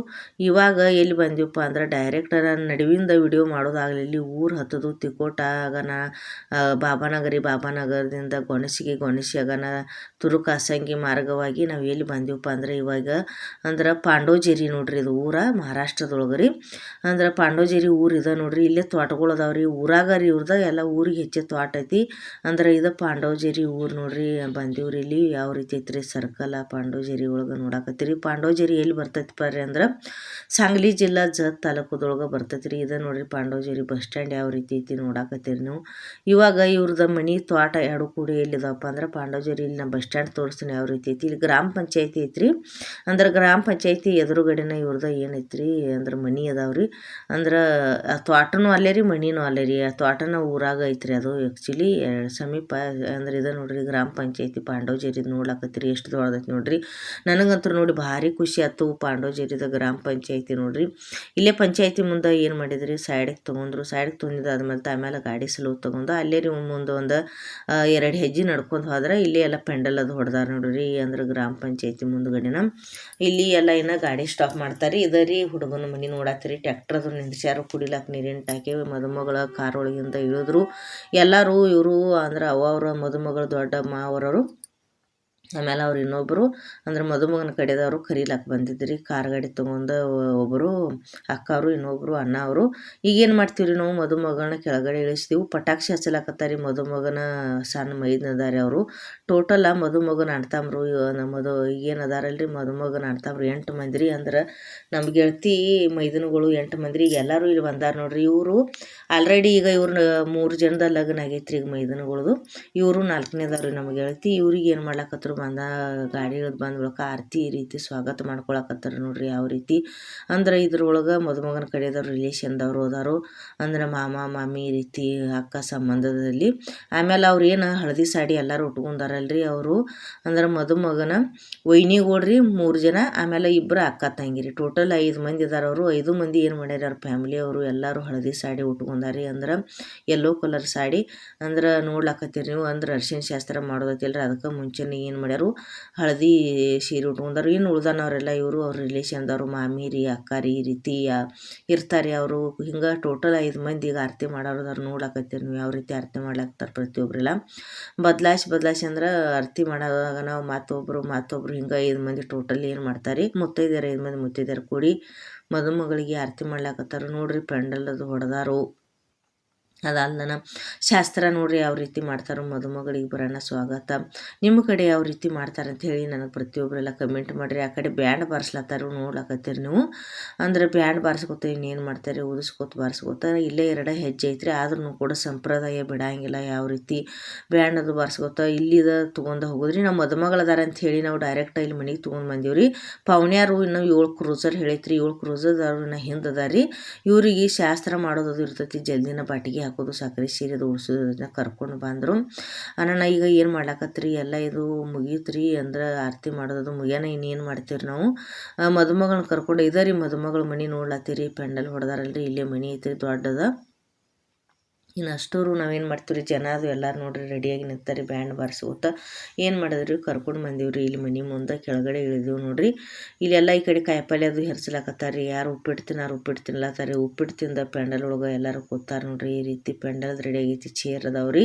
ಇವಾಗ ಎಲ್ಲಿ ಬಂದೀವಪ್ಪ ಅಂದ್ರೆ ಡೈರೆಕ್ಟ್ ನಾನು ನಡುವಿಂದ ವಿಡಿಯೋ ಮಾಡೋದಾಗಲಿ, ಇಲ್ಲಿ ಊರು ಹತ್ತೋದು ತಿಕೋಟ ಆಗನ, ಬಾಬಾನಗರದಿಂದ ಗೊಣಸಿ ಆಗನ, ತುರುಕ ಅಸಂಗಿ ಮಾರ್ಗವಾಗಿ ನಾವು ಎಲ್ಲಿ ಬಂದೀವಪ್ಪ ಅಂದ್ರೆ ಇವಾಗ ಅಂದ್ರೆ ಪಾಂಡೋಜೇರಿ ನೋಡ್ರಿ. ಇದು ಊರ ಮಹಾರಾಷ್ಟ್ರದೊಳಗೆ ರೀ. ಅಂದ್ರೆ ಪಾಂಡೋಜೇರಿ ಊರು ಇದೆ ನೋಡ್ರಿ. ಇಲ್ಲೇ ತೋಟಗಳು ಅದಾವ ರೀ. ಊರಾಗ ರೀ ಇವ್ರದ ಎಲ್ಲ ಊರಿಗೆ ಹೆಚ್ಚೆ ತೋಟ ಐತಿ. ಅಂದ್ರೆ ಇದು ಪಾಂಡೋಜೇರಿ ಊರು ನೋಡ್ರಿ. ಬಂದೀವ್ರಿ ಇಲ್ಲಿ ಯಾವ ರೀತಿ ಐತ್ರಿ ಸರ್ಕಲ್ ಪಾಂಡೋಜೇರಿ ಒಳಗೆ ನೋಡಾಕತ್ತೀರಿ. ಪಾಂಡೋಜೇರಿ ಎಲ್ಲಿ ಬರ್ತೈತಿ ಬರ್ರಿ ಅಂದ್ರೆ ಸಾಂಗ್ಲಿ ಜಿಲ್ಲಾ ಜತ್ ತಾಲೂಕದೊಳಗೆ ಬರ್ತೈತಿ ರೀ. ಇದು ನೋಡ್ರಿ ಪಾಂಡೋಜೇರಿ ಬಸ್ ಸ್ಟ್ಯಾಂಡ್ ಯಾವ ರೀತಿ ಐತಿ ನೋಡಾಕತ್ತೀರಿ ನೀವು. ಇವಾಗ ಇವ್ರದ ಮನಿ ತೋಟ ಎರಡು ಕೂಡಿ ಎಲ್ಲಿದಾವಪ್ಪ ಅಂದ್ರೆ ಪಾಂಡೋಜೇರಿ ಇಲ್ಲಿ ನಾ ಬಸ್ ಸ್ಟ್ಯಾಂಡ್ ತೋರಿಸ್ತೀನಿ ಯಾವ ರೀತಿ ಐತಿ. ಇಲ್ಲಿ ಗ್ರಾಮ ಪಂಚಾಯತಿ ಐತ್ರಿ. ಅಂದ್ರೆ ಗ್ರಾಮ ಪಂಚಾಯತಿ ಎದುರುಗಡೆನ ಇವ್ರದ ಏನೈತ್ರಿ ಅಂದ್ರೆ ಮನಿ ಅದಾವ್ರಿ. ಅಂದ್ರೆ ಆ ತೋಟನೂ ಅಲ್ಲೇ ರೀ, ಮನಿನೂ ಅಲ್ಲೇ ರೀ. ಆ ತೋಟನ ಊರಾಗ ಐತ್ರಿ. ಅದು ಆ್ಯಕ್ಚುಲಿ ಸಮೀಪ ಅಂದ್ರೆ ಇದು ನೋಡ್ರಿ ಗ್ರಾಮ ಪಂಚಾಯತಿ ಪಾಂಡೋಜೇರಿ ನೋಡ್ಲಾಕತ್ತೀರಿ ಎಷ್ಟು ದೊಡ್ಡದೈತಿ ನೋಡ್ರಿ. ನನಗಂತೂ ನೋಡಿ ಭಾರಿ ಖುಷಿ ಆಯ್ತು. ಪಾಂಡೋಜೇರಿದ ಗ್ರಾಮ ಪಂಚಾಯತಿ ನೋಡ್ರಿ. ಇಲ್ಲೇ ಪಂಚಾಯತಿ ಮುಂದೆ ಏನು ಮಾಡಿದ್ರಿ ಸೈಡಿಗೆ ತೊಗೊಂಡ್ರು. ಸೈಡಿಗೆ ತೊಗೊಂಡಿದ್ದಾದ್ಮೇಲೆ ಆಮೇಲೆ ಗಾಡಿ ಸ್ಲೋ ತೊಗೊಂಡು ಅಲ್ಲೇ ರೀ ಮುಂದೆ ಒಂದು 2 ಹೆಜ್ಜೆ ನಡ್ಕೊಂಡು ಹೋದ್ರೆ ಇಲ್ಲೇ ಎಲ್ಲ ಪೆಂಡಲ್ ಅದು ಹೊಡೆದಾರ ನೋಡ್ರಿ. ಅಂದ್ರೆ ಗ್ರಾಮ ಪಂಚಾಯತಿ ಮುಂದ್ಗಡೆನ ಇಲ್ಲಿ ಎಲ್ಲ ಏನೋ ಗಾಡಿ ಸ್ಟಾಪ್ ಮಾಡ್ತಾರೆ. ಇದ ರೀ ಹುಡುಗನ ಮನೆ ನೋಡತ್ತೀರಿ. ಟ್ಯಾಕ್ಟರ್ ಅದು ನಿಂದಿಸ್ಯಾರು ಕುಡಿಲಾಕ ನೀರಿನ ಟಾಕಿ. ಮದುಮಗಳ ಕಾರ್ ಒಳಗಿಂದ ಇಳಿದ್ರು ಎಲ್ಲರೂ. ಇವರು ಅಂದ್ರೆ ಅವ್ರ ಮದುಮಗಳು ದೊಡ್ಡ ಮಾವರವರು, ಆಮೇಲೆ ಅವ್ರು ಇನ್ನೊಬ್ಬರು ಅಂದ್ರೆ ಮದುಮಗನ ಕಡೆದವರು ಕರೀಲಾಕ ಬಂದಿದ್ರಿ. ಕಾರ್ ಗಾಡಿ ತೊಗೊಂಡು ಒಬ್ಬರು ಅಕ್ಕವರು, ಇನ್ನೊಬ್ಬರು ಅಣ್ಣ ಅವರು. ಈಗೇನು ಮಾಡ್ತೀವಿ ರೀ ನಾವು ಮದುಮಗಳನ್ನ ಕೆಳಗಡೆ ಇಳಿಸ್ತೀವಿ. ಪಟಾಕ್ಷಿ ಹಚ್ಚಲಾಕತ್ತಾರೆ ಮದುಮಗನ ಸಣ್ಣ ಮೈದನದಾರೆ ಅವರು. ಟೋಟಲ್ ಮದುಮಗನ ಅಣ್ತಂಬ್ರು ಈಗೇನು ಅದಾರಲ್ರಿ ಮದುಮಗನ ಅಣ್ತಂಬ್ರು 8 ಮಂದಿ ರೀ. ಅಂದ್ರೆ ನಮ್ಮ ಗೆಳತಿ ಮೈದನಗಳು 8 ಮಂದಿ ಈಗ ಎಲ್ಲರೂ ಇಲ್ಲಿ ಬಂದಾರ ನೋಡ್ರಿ. ಇವರು ಆಲ್ರೆಡಿ ಈಗ ಇವ್ರನ್ನ 3 ಜನದ ಲಗ್ನ ಆಗೈತ್ರಿ ಈಗ ಮೈದನಗಳದು. ಇವರು 4ನೇದವ್ರಿ ನಮ್ಮ ಗೆಳತಿ. ಇವ್ರಿಗೆ ಏನು ಮಾಡ್ಲಾಕತ್ರು ಬಂದ ಗಾಡಿ ಇಳಿದು ಬಂದ ಬಳಿಕ ಆರತಿ ಈ ರೀತಿ ಸ್ವಾಗತ ಮಾಡ್ಕೊಳಕತ್ತಾರ ನೋಡ್ರಿ ಯಾವ ರೀತಿ ಅಂದ್ರೆ ಇದ್ರೊಳಗೆ ಮದುಮಗನ ಕಡೆದವ್ರು ರಿಲೇಷನ್ದವ್ರು ಹೋದಾರು. ಅಂದ್ರೆ ಮಾಮ ಮಾಮಿ ಈ ರೀತಿ ಅಕ್ಕ ಸಂಬಂಧದಲ್ಲಿ. ಆಮೇಲೆ ಅವ್ರು ಏನು ಹಳದಿ ಸಾಡಿ ಎಲ್ಲರೂ ಉಟ್ಕೊಂಡಾರಲ್ರಿ ಅವರು ಅಂದ್ರೆ ಮದುಮಗನ ವೈನಿಗೋಡ್ರಿ 3 ಜನ, ಆಮೇಲೆ 2 ಅಕ್ಕ ತಂಗಿರಿ. ಟೋಟಲ್ 5 ಮಂದಿ ಇದಾರ ಅವರು. 5 ಮಂದಿ ಏನು ಮಾಡ್ಯಾರ ಅವ್ರ ಫ್ಯಾಮಿಲಿ ಅವರು ಎಲ್ಲರೂ ಹಳದಿ ಸಾಡಿ ಉಟ್ಕೊಂಡಾರಿ. ಅಂದ್ರೆ ಯೆಲ್ಲೋ ಕಲರ್ ಸಾಡಿ ಅಂದ್ರೆ ನೋಡ್ಲಾಕತ್ತೀರಿ ನೀವು. ಅಂದ್ರೆ ಅರ್ಶಿಣ ಶಾಸ್ತ್ರ ಮಾಡೋದೈತಿಲ್ರಿ ಅದಕ್ಕೆ ಮುಂಚೆನೇ ಏನು ಮಾಡ್ಯಾರು ಹಳದಿ ಸೀರೆ ಉಟ್ಕೊಂಡಾರು. ಇನ್ನು ಉಳ್ದಾನವರೆಲ್ಲ ಇವರು ಅವ್ರ ರಿಲೇಷನ್ದವರು ಮಾಮಿ ರೀ ಅಕ್ಕ ರೀ ಈ ರೀತಿ ಇರ್ತಾರೆ ಅವರು. ಹಿಂಗೆ ಟೋಟಲ್ 5 ಮಂದಿ ಈಗ ಆರತಿ ಮಾಡೋರು ನೋಡ್ಲಾಕತ್ತೀರಿ ನೀವು ಯಾವ ರೀತಿ ಆರತಿ ಮಾಡ್ಲಾಕ್ತಾರೆ ಪ್ರತಿಯೊಬ್ಬರೆಲ್ಲ ಬದಲಾಯಿಸಿ ಅಂದ್ರೆ ಆರತಿ ಮಾಡೋವಾಗ ನಾವು ಮತ್ತೊಬ್ರು ಹಿಂಗೆ 5 ಮಂದಿ ಟೋಟಲ್ ಏನು ಮಾಡ್ತಾರೆ ಮುತ್ತೈದೆಯರು 5 ಮಂದಿ ಮುತ್ತೈದೆಯರು ಕೂಡಿ ಮದುಮಗಳಿಗೆ ಆರತಿ ಮಾಡ್ಲಾಕತ್ತಾರ ನೋಡ್ರಿ. ಪೆಂಡಲ್ ಅದು ಹೊಡೆದಾರು. ಅದಾದ್ನ ಶಾಸ್ತ್ರ ನೋಡ್ರಿ ಯಾವ ರೀತಿ ಮಾಡ್ತಾರೆ. ಮದುಮಗಳಿಗೆ ಬರೋಣ ಸ್ವಾಗತ. ನಿಮ್ಮ ಕಡೆ ಯಾವ ರೀತಿ ಮಾಡ್ತಾರೆ ಅಂತ ಹೇಳಿ ನನಗೆ ಪ್ರತಿಯೊಬ್ಬರೆಲ್ಲ ಕಮೆಂಟ್ ಮಾಡಿರಿ. ಆ ಕಡೆ ಬ್ಯಾಂಡ್ ಬಾರಿಸ್ಲತ್ತಾರು ನೋಡ್ಲಾಕತ್ತೀರಿ ನೀವು. ಅಂದ್ರೆ ಬ್ಯಾಂಡ್ ಬಾರಿಸ್ಕೊತ ಇನ್ನೇನು ಮಾಡ್ತಾರೆ ಬಾರಿಸ್ಕೋತ ಇಲ್ಲೇ 2 ಹೆಜ್ಜೆ ಐತ್ರಿ. ಆದ್ರೂ ಕೂಡ ಸಂಪ್ರದಾಯ ಬಿಡಂಗಿಲ್ಲ. ಯಾವ ರೀತಿ ಬ್ಯಾಂಡ್ ಅದು ಬಾರಿಸ್ಕೋತ ಇಲ್ಲಿದ ತೊಗೊಂಡು ಹೋಗೋದ್ರಿ. ನಾವು ಮದುಮಗಳದಾರ ಅಂತ ಹೇಳಿ ನಾವು ಡೈರೆಕ್ಟ್ ಇಲ್ಲಿ ಮನೆಗೆ ತೊಗೊಂಡು ಬಂದೀವ್ರಿ. ಪವನ್ಯಾರು ಇನ್ನೂ 7 ಕ್ರೂಸರ್ ಹೇಳೈತ್ರಿ. 7 ಕ್ರೂಸರ್ದವ್ರು ಇನ್ನು ಹಿಂದೆ ಅದಾರಿ. ಇವ್ರಿಗೆ ಶಾಸ್ತ್ರ ಮಾಡೋದು ಇರ್ತೈತಿ. ಜಲ್ದಿನ ಬಾಟಿಗೆ ಹಾಕೋದು ಸಕ್ಕರೆ ಸೀರೆ ಉಡ್ಸೋದನ್ನ ಕರ್ಕೊಂಡು ಬಂದರು. ಅಣ್ಣ ಈಗ ಏನು ಮಾಡ್ಲಾಕತ್ರಿ ಎಲ್ಲ ಇದು ಮುಗೀತ್ರಿ. ಅಂದ್ರೆ ಆರತಿ ಮಾಡೋದು ಮುಗಿಯಾನ ಇನ್ನೇನು ಮಾಡ್ತೀವಿ ನಾವು. ಮದುಮಗಳನ್ನ ಕರ್ಕೊಂಡು ಇದರಿ ಮದುಮಗಳ ಮನೆ ನೋಡ್ಲತ್ತೀರಿ. ಪೆಂಡಲ್ ಹೊಡೆದಾರಲ್ರಿ. ಇಲ್ಲೇ ಮನೆ ಐತ್ರಿ ದೊಡ್ಡದ. ಇನ್ನು ಅಷ್ಟೋರು ನಾವೇನು ಮಾಡ್ತೀವಿ ರೀ ಜನ ಅದು ಎಲ್ಲರೂ ನೋಡ್ರಿ ರೆಡಿಯಾಗಿ ನಿಂತಾರೆ ಬ್ಯಾಂಡ್ ಬಾರಿಸ್ಕೋತ. ಏನು ಮಾಡಿದ್ರಿ ಕರ್ಕೊಂಡು ಬಂದೀವ್ರಿ ಇಲ್ಲಿ ಮನೆ ಮುಂದೆ ಕೆಳಗಡೆ ಇಳಿದೀವಿ ನೋಡ್ರಿ. ಇಲ್ಲೆಲ್ಲ ಈ ಕಡೆ ಕಾಯಿಪಲ್ಲೆ ಅದು ಹೆರ್ಸ್ಲಾಕತ್ತಾರೆ. ಯಾರು ಉಪ್ಪಿಟ್ಟು ತಿನ್ಲತ್ತಾರೆ. ಉಪ್ಪಿಟ್ಟು ತಿಂದ ಪೆಂಡಲ್ ಒಳಗೆ ಎಲ್ಲರೂ ಕೂತಾರೆ ನೋಡ್ರಿ. ಈ ರೀತಿ ಪೆಂಡಲ್ ರೆಡಿ ಆಗೈತಿ. ಚೇರ್ ಅದಾವ್ರಿ.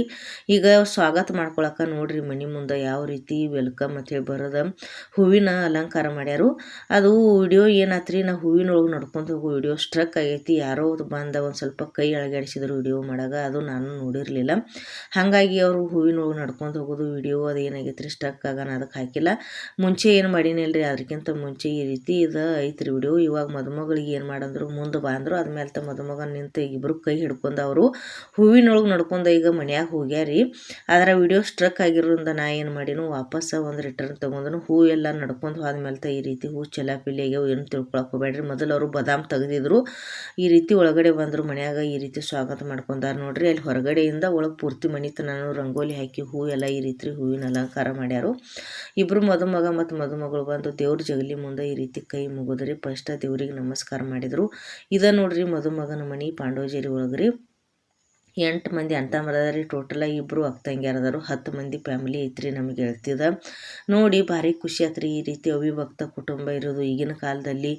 ಈಗ ಸ್ವಾಗತ ಮಾಡ್ಕೊಳಕ್ಕೆ ನೋಡ್ರಿ ಮನೆ ಮುಂದೆ ಯಾವ ರೀತಿ ವೆಲ್ಕಮ್ ಅಂತೇಳಿ ಬರೋದ ಹೂವಿನ ಅಲಂಕಾರ ಮಾಡ್ಯಾರು. ಅದು ವಿಡಿಯೋ ಏನಾತ್ರಿ ನಾ ಹೂವಿನೊಳಗೆ ನಡ್ಕೊಂಡು ಹೋಗೋ ವಿಡಿಯೋ ಸ್ಟ್ರಕ್ ಆಗೈತಿ. ಯಾರೋ ಬಂದ ಒಂದು ಸ್ವಲ್ಪ ಕೈ ಅಳಗಾಡಿಸಿದ್ರು ವಿಡಿಯೋ ಮಾಡಾಗ. ಅದು ನಾನು ನೋಡಿರಲಿಲ್ಲ. ಹಾಗಾಗಿ ಅವರು ಹೂವಿನೊಳಗೆ ನಡ್ಕೊಂಡು ಹೋಗೋದು ವಿಡಿಯೋ ಅದು ಏನಾಗೈತ್ರಿ ಸ್ಟ್ರಕ್ ಆಗೋಣ ಅದಕ್ಕೆ ಹಾಕಿಲ್ಲ. ಮುಂಚೆ ಏನು ಮಾಡೀನಿಲ್ರಿ ಅದಕ್ಕಿಂತ ಮುಂಚೆ ಈ ರೀತಿ ಇದು ಐತ್ರಿ ವಿಡಿಯೋ. ಇವಾಗ ಮದುಮಗಳಿಗೆ ಏನು ಮಾಡಂದ್ರು ಮುಂದೆ ಬಂದರು. ಆದ್ಮೇಲೆ ಮದುಮಗನ ನಿಂತು ಇಬ್ಬರು ಕೈ ಹಿಡ್ಕೊಂಡು ಅವರು ಹೂವಿನೊಳಗೆ ನಡ್ಕೊಂಡು ಈಗ ಮನ್ಯಾಗ ಹೋಗ್ಯಾರಿ. ಅದರ ವಿಡಿಯೋ ಸ್ಟ್ರಕ್ ಆಗಿರೋದ್ರಿಂದ ನಾ ಏನು ಮಾಡೀನು ವಾಪಸ್ ಒಂದು ರಿಟರ್ನ್ ತೊಗೊಂಡು ಹೂ ಎಲ್ಲ ನಡ್ಕೊಂಡು ಹೋದ್ಮೇಲೆ ಈ ರೀತಿ ಹೂ ಚಲಾಪಿಲಿಗೆ ಏನು ತಿಳ್ಕೊಳಕ್ಕೆ ಹೋಗ್ಬೇಡ್ರಿ. ಮೊದಲು ಅವರು ಬಾದಾಮ್ ತೆಗೆದಿದ್ರು. ಈ ರೀತಿ ಒಳಗಡೆ ಬಂದರು ಮನ್ಯಾಗ ಈ ರೀತಿ ಸ್ವಾಗತ ಮಾಡ್ಕೊಂಡಾರ ನೋಡ್ರಿ. ಅಲ್ಲಿ ಹೊರಗಡೆಯಿಂದ ಒಳಗೆ ಪೂರ್ತಿ ಮನಿತನೂ ರಂಗೋಲಿ ಹಾಕಿ ಹೂ ಎಲ್ಲ ಈ ರೀತಿ ಹೂವಿನ ಅಲಂಕಾರ ಮಾಡ್ಯಾರು. ಇಬ್ಬರು ಮದುಮಗ ಮತ್ತು ಮದುಮಗಳು ಬಂದು ದೇವ್ರ ಜಗಲಿ ಮುಂದೆ ಈ ರೀತಿ ಕೈ ಮುಗಿದ್ರಿ. ಫಸ್ಟ್ ದೇವ್ರಿಗೆ ನಮಸ್ಕಾರ ಮಾಡಿದರು. ಇದ ನೋಡ್ರಿ ಮದುಮಗನ ಮನೆ ಪಾಂಡೋಜೇರಿ ಒಳಗ್ರಿ. 8 ಮಂದಿ ಅಣ್ತಮ್ಮರದಾರಿ. ಟೋಟಲ ಇಬ್ಬರು ಅಕ್ಕ ತಂಗಿಯರದಾರು. 10 ಮಂದಿ ಫ್ಯಾಮಿಲಿ ಐತ್ರಿ ನಮಗೆ ಗೆಳತಿದ. ನೋಡಿ ಭಾರಿ ಖುಷಿ ಆತ್ರಿ ಈ ರೀತಿ ಅವಿಭಕ್ತ ಕುಟುಂಬ ಇರೋದು ಈಗಿನ ಕಾಲದಲ್ಲಿ.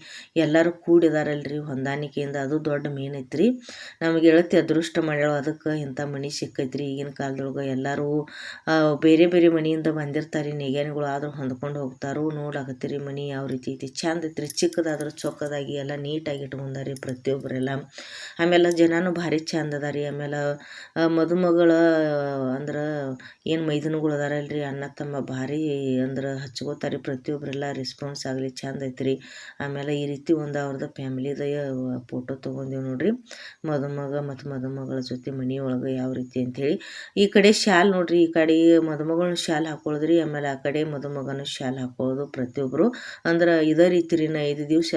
ಎಲ್ಲರೂ ಕೂಡಿದಾರಲ್ರಿ ಹೊಂದಾಣಿಕೆಯಿಂದ, ಅದು ದೊಡ್ಡ ಮೇನ್ ಐತ್ರಿ. ನಮಗೆ ಗೆಳತಿ ಅದೃಷ್ಟ ಮಾಡ್ಯಾಳ, ಅದಕ್ಕೆ ಇಂಥ ಮನೆ ಸಿಕ್ಕೈತ್ರಿ. ಈಗಿನ ಕಾಲದೊಳಗೆ ಎಲ್ಲರೂ ಬೇರೆ ಬೇರೆ ಮನೆಯಿಂದ ಬಂದಿರ್ತಾರೆ ನೇಗ್ಯಾನಿಗಳು, ಆದರೂ ಹೊಂದ್ಕೊಂಡು ಹೋಗ್ತಾರೋ. ನೋಡ್ಲಾಕತ್ತೀರಿ ಮನೆ ಯಾವ ರೀತಿ ಐತಿ, ಚಂದ ಐತ್ರಿ. ಚಿಕ್ಕದಾದ್ರೂ ಚೊಕ್ಕದಾಗಿ ಎಲ್ಲ ನೀಟಾಗಿ ಇಟ್ಕೊಂಡಾರಿ ಪ್ರತಿಯೊಬ್ಬರೆಲ್ಲ. ಆಮೇಲೆ ಜನನೂ ಭಾರಿ ಚಂದ ಅದಾರಿ. ಆಮೇಲೆ ಮದುಮಗಳ ಅಂದ್ರೆ ಏನು ಮೈದನಗಳು ಅದಾರಲ್ರಿ ಅಣ್ಣ ತಮ್ಮ ಭಾರಿ ಅಂದ್ರೆ ಹಚ್ಕೋತಾರೆ ಪ್ರತಿಯೊಬ್ಬರೆಲ್ಲ. ರೆಸ್ಪಾನ್ಸ್ ಆಗಲಿ ಚಂದ ಐತ್ರಿ. ಆಮೇಲೆ ಈ ರೀತಿ ಒಂದು ಅವ್ರದ್ದು ಫ್ಯಾಮಿಲಿದ ಫೋಟೋ ತೊಗೊಂಡೇವು ನೋಡ್ರಿ, ಮದುಮಗ ಮತ್ತು ಮದುಮಗಳ ಜೊತೆ ಮನೆಯೊಳಗೆ ಯಾವ ರೀತಿ ಅಂಥೇಳಿ. ಈ ಕಡೆ ಶಾಲ್ ನೋಡ್ರಿ, ಈ ಕಡೆ ಮದುಮಗಳನ್ನ ಶಾಲ್ ಹಾಕೊಳ್ಳೋದ್ರಿ, ಆಮೇಲೆ ಆ ಕಡೆ ಮದುಮಗನ ಶಾಲ್ ಹಾಕೊಳ್ಳೋದು ಪ್ರತಿಯೊಬ್ಬರು. ಅಂದ್ರೆ ಇದೇ ರೀತಿ ರೀ. 5 ದಿವಸ